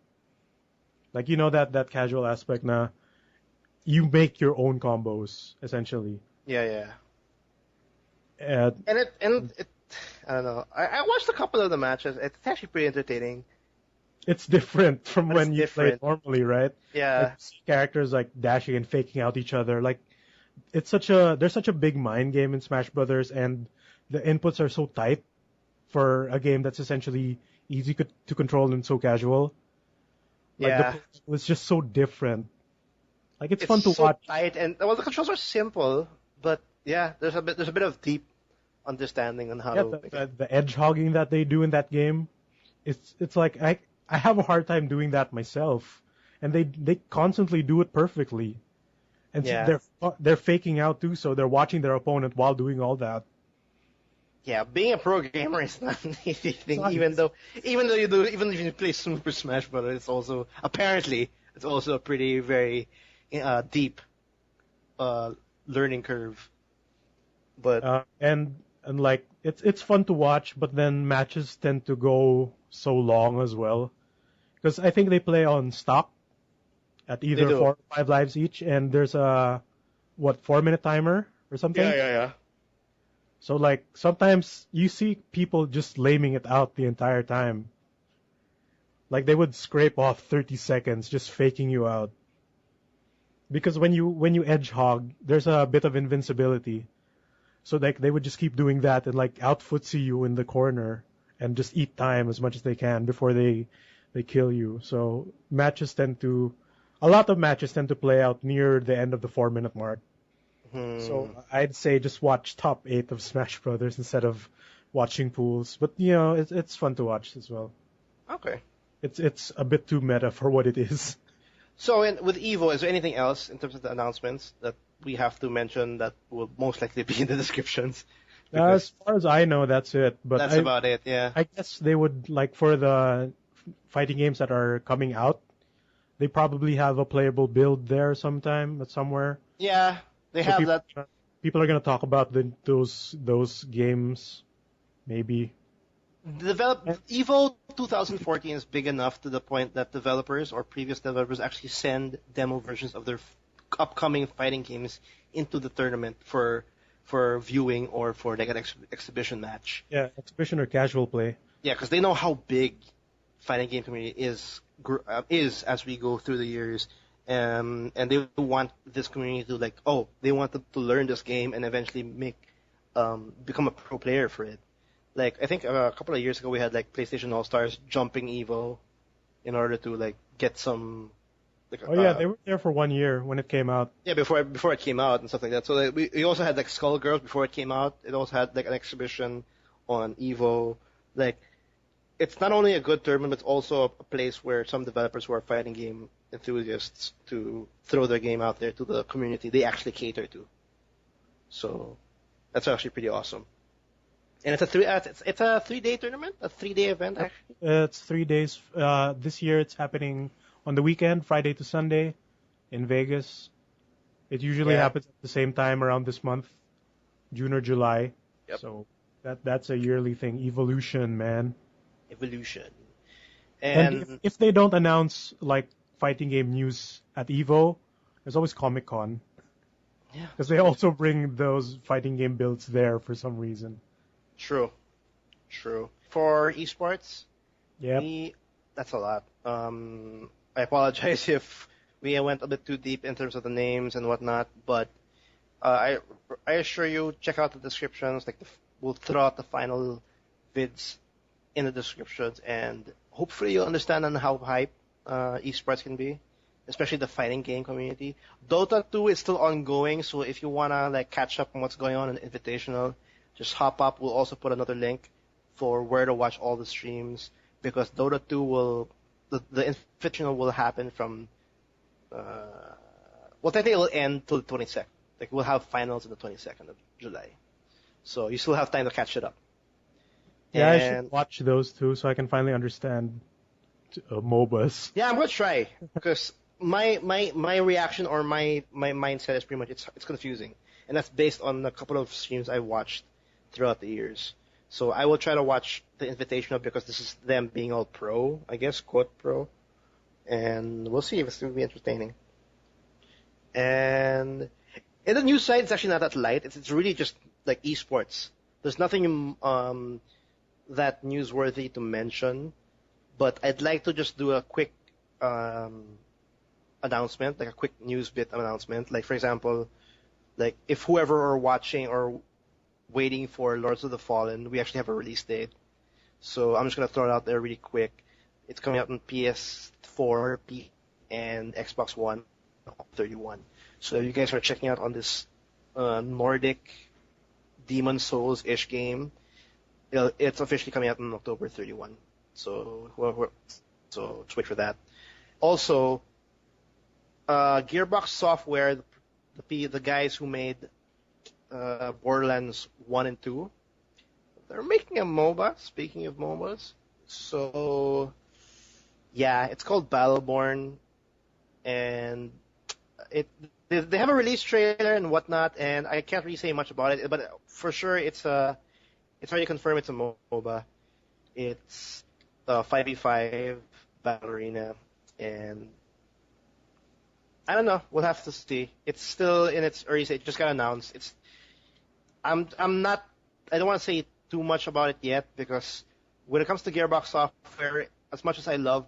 Like that casual aspect na you make your own combos essentially. Yeah. Uh, And it I don't know. I watched a couple of the matches. It's actually pretty entertaining. It's different from But when it's you play different. it normally, right? Yeah. Like, you see characters like dashing and faking out each other. Like there's such a big mind game in Smash Brothers, and the inputs are so tight for a game that's essentially easy to control and so casual. Like Yeah. the play is just so different. Like it's It's fun to so watch. tight, and well, the controls are simple, but yeah, there's a bit of deep understanding on how Yeah, to make it. the edge hogging that they do in that game, it's like I have a hard time doing that myself, and they constantly do it perfectly, and so Yeah. they're faking out too, so they're watching their opponent while doing all that. Yeah, being a pro gamer is not an easy thing, not even if you play Super Smash Bros. It's also apparently it's also a pretty very deep learning curve. But And like it's fun to watch, but then matches tend to go so long as well, because I think they play on stock at either do. 4 or 5 lives each, and there's a 4-minute timer or something. yeah. So like sometimes you see people just laming it out the entire time. Like they would scrape off 30 seconds just faking you out. Because when you edge hog, there's a bit of invincibility. So like they would just keep doing that and like out footsie you in the corner and just eat time as much as they can before they kill you. So a lot of matches tend to play out near the end of the 4-minute mark. So I'd say just watch top 8 of Smash Brothers instead of watching pools. But it's fun to watch as well. Okay. It's a bit too meta for what it is. So with Evo, is there anything else in terms of the announcements that we have to mention that will most likely be in the descriptions? As far as I know, that's it. But That's about it. Yeah. I guess they would like for the fighting games that are coming out, they probably have a playable build there sometime somewhere. Yeah. They So have that. People are gonna talk about those games, maybe. Evo 2014 is big enough to the point that developers or previous developers actually send demo versions of their upcoming fighting games into the tournament for viewing or for like an exhibition match. Yeah, exhibition or casual play. Yeah, because they know how big fighting game community is as we go through the years. And they want this community to they want to learn this game and eventually become a pro player for it. Like I think a couple of years ago we had like PlayStation All Stars jumping Evo in order to get some. They were there for 1 year when it came out. Yeah, before it came out and stuff like that. So we also had like Skullgirls before it came out. It also had like an exhibition on Evo. Like it's not only a good tournament, but it's also a place where some developers who are fighting game enthusiasts to throw their game out there to the community they actually cater to. So that's actually pretty awesome. And it's a 3-day tournament, a 3-day event actually. It's 3 days. This year it's happening on the weekend, Friday to Sunday, in Vegas. It usually happens at the same time around this month, June or July. Yep. So that's a yearly thing. Evolution, man. Evolution. And if they don't announce like fighting game news at Evo, there's always Comic-Con. Yeah. Because they also bring those fighting game builds there for some reason. True. For esports, that's a lot. I apologize if we went a bit too deep in terms of the names and whatnot, but I assure you, check out the descriptions. We'll throw out the final vids in the descriptions, and hopefully you'll understand on how hype esports can be, especially the fighting game community. Dota 2 is still ongoing, so if you wanna catch up on what's going on in Invitational, just hop up. We'll also put another link for where to watch all the streams, because Dota 2 the Invitational will happen from technically it'll end till the 22nd. We'll have finals on the 22nd of July, so you still have time to catch it up. Yeah, I should watch those two so I can finally understand MOBAs. Yeah, I'm gonna try, because my reaction or my mindset is pretty much it's confusing, and that's based on a couple of streams I watched throughout the years. So I will try to watch the Invitational because this is them being all pro, I guess, quote pro, and we'll see if it's gonna be entertaining. And in the news side, it's actually not that light. It's really just like esports. There's nothing that newsworthy to mention, but I'd like to just do a quick announcement, like a quick news bit announcement. Like, for example, like if whoever are watching or waiting for Lords of the Fallen, we actually have a release date. So I'm just gonna throw it out there really quick. It's coming out on PS4, P, and Xbox One, 31. So if you guys are checking out on this Nordic Demon Souls-ish game, it's officially coming out on October 31. So just wait for that. Also, Gearbox Software, the guys who made Borderlands 1 and 2, they're making a MOBA, speaking of MOBAs. So, yeah, it's called Battleborn, and they have a release trailer and whatnot, and I can't really say much about it, but for sure it's already confirmed it's a MOBA. It's 5v5 battle arena, and I don't know. We'll have to see. It's still in its early stage. It just got announced. I don't want to say too much about it yet, because when it comes to Gearbox Software, as much as I love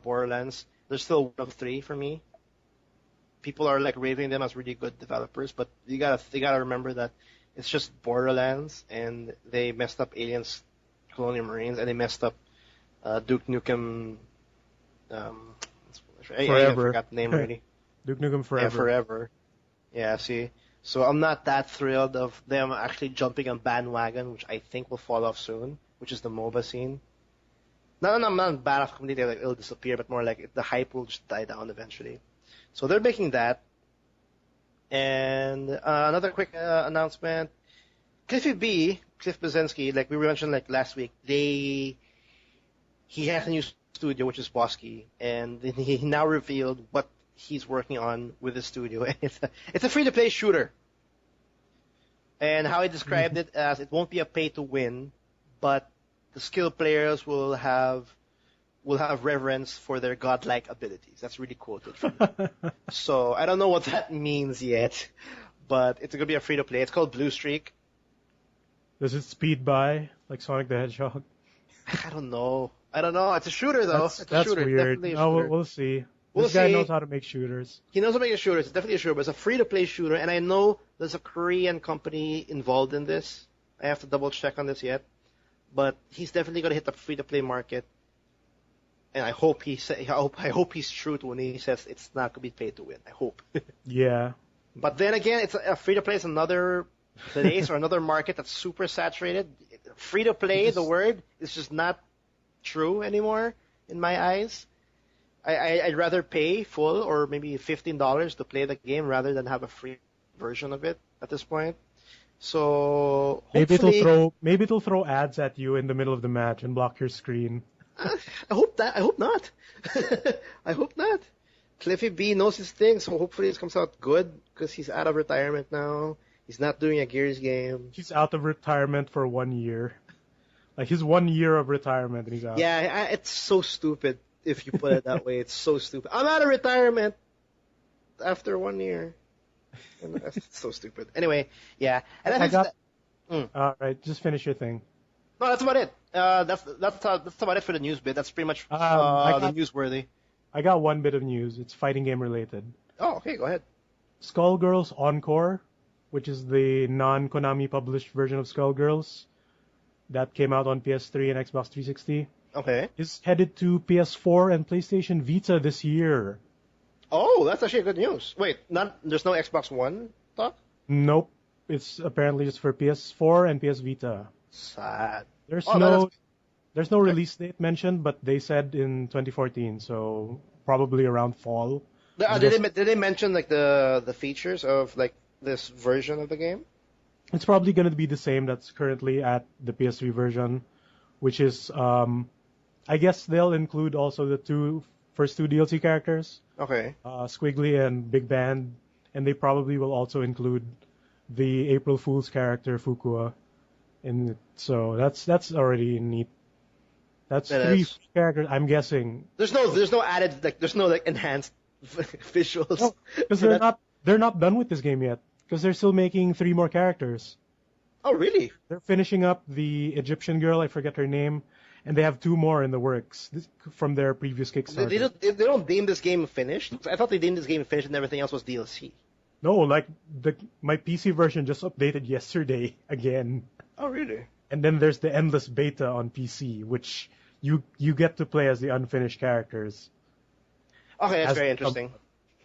Borderlands, they're still one of three for me. People are raving them as really good developers, but you gotta remember that it's just Borderlands, and they messed up Aliens, Colonial Marines, and they messed up Duke Nukem. I forgot the name already. Duke Nukem Forever. Yeah, Forever. Yeah, see. So I'm not that thrilled of them actually jumping on bandwagon, which I think will fall off soon, which is the MOBA scene. No, I'm not bad off completely, it'll disappear, but more like the hype will just die down eventually. So they're making that. And another quick announcement. Cliff Bleszinski, like we mentioned last week, he has a new studio, which is Bosky, and he now revealed what he's working on with the studio. It's a free-to-play shooter. And how he described it as, it won't be a pay-to-win, but the skilled players will have reverence for their godlike abilities. That's really quoted from me. So I don't know what that means yet, but it's going to be a free-to-play. It's called Blue Streak. Does it speed by like Sonic the Hedgehog? I don't know. It's a shooter, though. That's shooter. weird. We'll see. This guy knows how to make shooters. He knows how to make shooters. It's definitely a shooter, but it's a free-to-play shooter, and I know there's a Korean company involved in this. I have to double-check on this yet. But he's definitely going to hit the free-to-play market. And I hope he's true to when he says it's not going to be pay to win. I hope. Yeah. But then again, it's a free-to-play is another place or another market that's super saturated. Free-to-play, the word, is just not true anymore in my eyes. I'd rather pay full or maybe $15 to play the game rather than have a free version of it at this point. So hopefully, maybe it'll throw ads at you in the middle of the match and block your screen. I hope not. I hope not. Cliffy B knows his thing, so hopefully it comes out good because he's out of retirement now. He's not doing a Gears game. He's out of retirement for 1 year. Like his 1 year of retirement and he's out. Yeah, it's so stupid if you put it that way. It's so stupid. I'm out of retirement after 1 year. That's so stupid. Anyway, yeah. And all right, just finish your thing. No, that's about it. That's about it for the news bit. That's pretty much the newsworthy. I got one bit of news. It's fighting game related. Oh, okay, go ahead. Skullgirls Encore which is the non-Konami published version of Skullgirls that came out on PS3 and Xbox 360, Okay. is headed to PS4 and PlayStation Vita this year. Oh, that's actually good news. Wait, there's no Xbox One talk? Nope. It's apparently just for PS4 and PS Vita. Sad. There's Oh, no there's no release date mentioned, but they said in 2014, so probably around fall. Did they mention like the features of like this version of the game? It's probably going to be the same that's currently at the PS3 version, which is I guess they'll include also the first two DLC characters, Okay. Squiggly and Big Band, and they probably will also include the April Fool's character Fukua. And so that's already neat. That's That three is. characters, I'm guessing. There's no added there's no like enhanced visuals. Because for that. they're not done with this game yet. Because they're still making 3 more characters. Oh really? They're finishing up the Egyptian girl, I forget her name, and they have 2 more in the works from their previous Kickstarter. They don't deem this game finished. I thought they deemed this game finished and everything else was DLC. No, like my PC version just updated yesterday again. Oh really? And then there's the endless beta on PC, which you get to play as the unfinished characters. Okay, that's very interesting.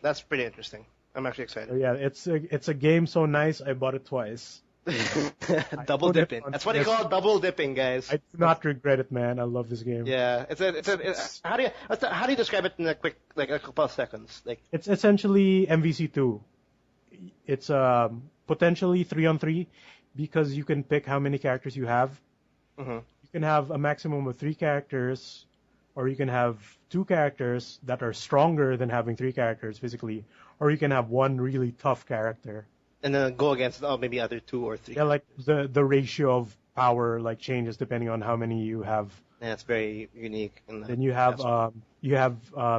That's pretty interesting. I'm actually excited. So yeah, it's a game so nice I bought it twice. Double dipping. That's what they call double dipping, guys. I do not regret it, man. I love this game. Yeah, how do you describe it in a quick like a couple of seconds? Like It's essentially MVC2. It's potentially 3-on-3 because you can pick how many characters you have. mhm. You can have a maximum of 3 characters, or you can have 2 characters that are stronger than having 3 characters physically, or you can have 1 really tough character. And then go against maybe other 2 or 3. Yeah, like the ratio of power like changes depending on how many you have. Yeah, it's very unique. Then you have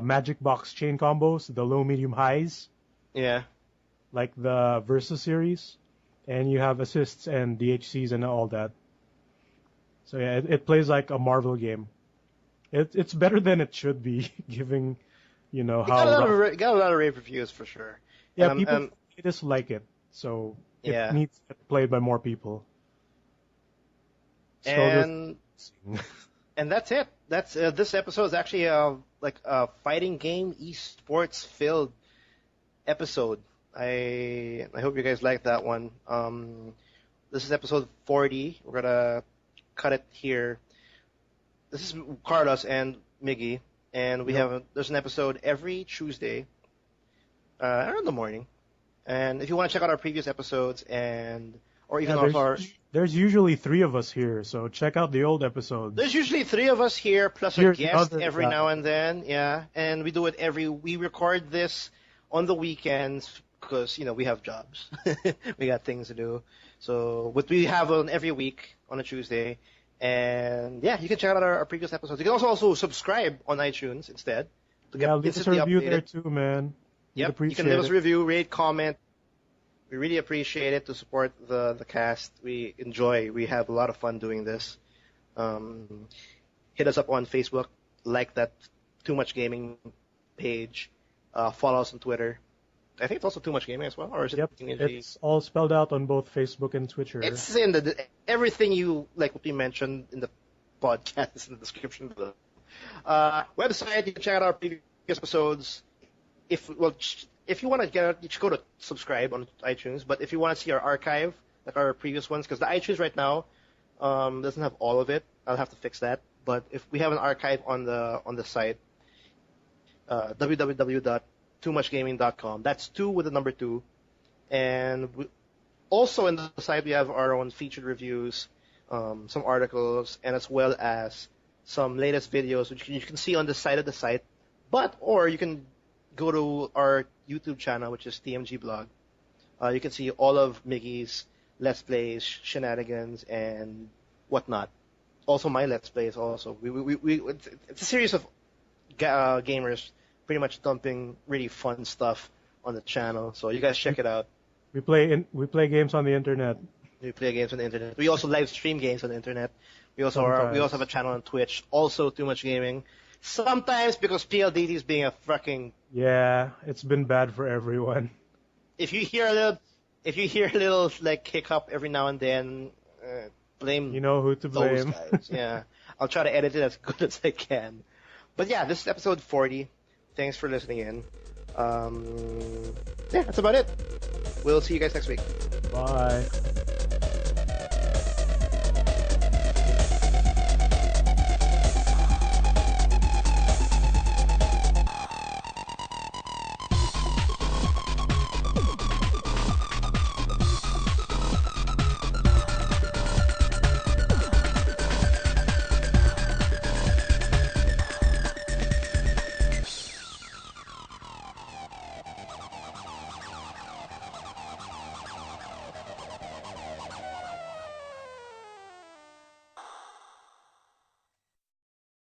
magic box chain combos, the low, medium, highs, yeah. like the Versus series, and you have assists and DHCs and all that. So yeah, it plays like a Marvel game. It's better than it should be, given how Got a lot of rave reviews for sure. yeah, And, people just like it, so Yeah. it needs to get played by more people. So and that's it. That's this episode is actually like a fighting game esports filled episode. I hope you guys like that one. This is episode 40. We're gonna cut it here. This is Carlos and Miggy, and there's an episode every Tuesday around the morning. And if you want to check out our previous episodes or even there's usually 3 of us here, so check out the old episodes. there's usually 3 of us here plus a Here's guest another every guy. now and then, yeah. And we do it we record this on the weekends because we have jobs, we got things to do. So what we have on every week on a Tuesday, and yeah, you can check out our previous episodes. You can also subscribe on iTunes instead to get Leave us a instantly review updated. there too, man. We'd Yep, you appreciate can leave us it. a review, rate, comment. We really appreciate it to support the cast. We have a lot of fun doing this. Hit us up on Facebook, like that Too Much Gaming page. Follow us on Twitter. I think it's also Too Much Gaming as well, or is it? Yep, TMG? it's all spelled out on both Facebook and Twitter. It's in everything you like what we mentioned in the podcast is in the description below. Website, you can check out our previous episodes. If you want to get it, you should go to subscribe on iTunes. But if you want to see our archive, like our previous ones, because the iTunes right now doesn't have all of it, I'll have to fix that. But if we have an archive on the site, www.toomuchgaming.com. That's 2 with the number 2, and also in the site we have our own featured reviews, some articles, and as well as some latest videos which you can see on the side of the site. Or you can go to our YouTube channel, which is TMG Blog. You can see all of Miggy's Let's Plays, shenanigans, and whatnot. Also my Let's Plays. Also, it's a series of gamers pretty much dumping really fun stuff on the channel. So you guys check it out. We play games on the internet. We play games on the internet. We also live stream games on the internet. We also have a channel on Twitch. Also, Too Much Gaming. Sometimes because PLDT is being a fucking. Yeah, it's been bad for everyone. If you hear a little if you hear a little like hiccup every now and then, blame You know who to those blame. guys. Yeah, I'll try to edit it as good as I can. But yeah, this is episode 40. Thanks for listening in. Yeah, that's about it. We'll see you guys next week. Bye.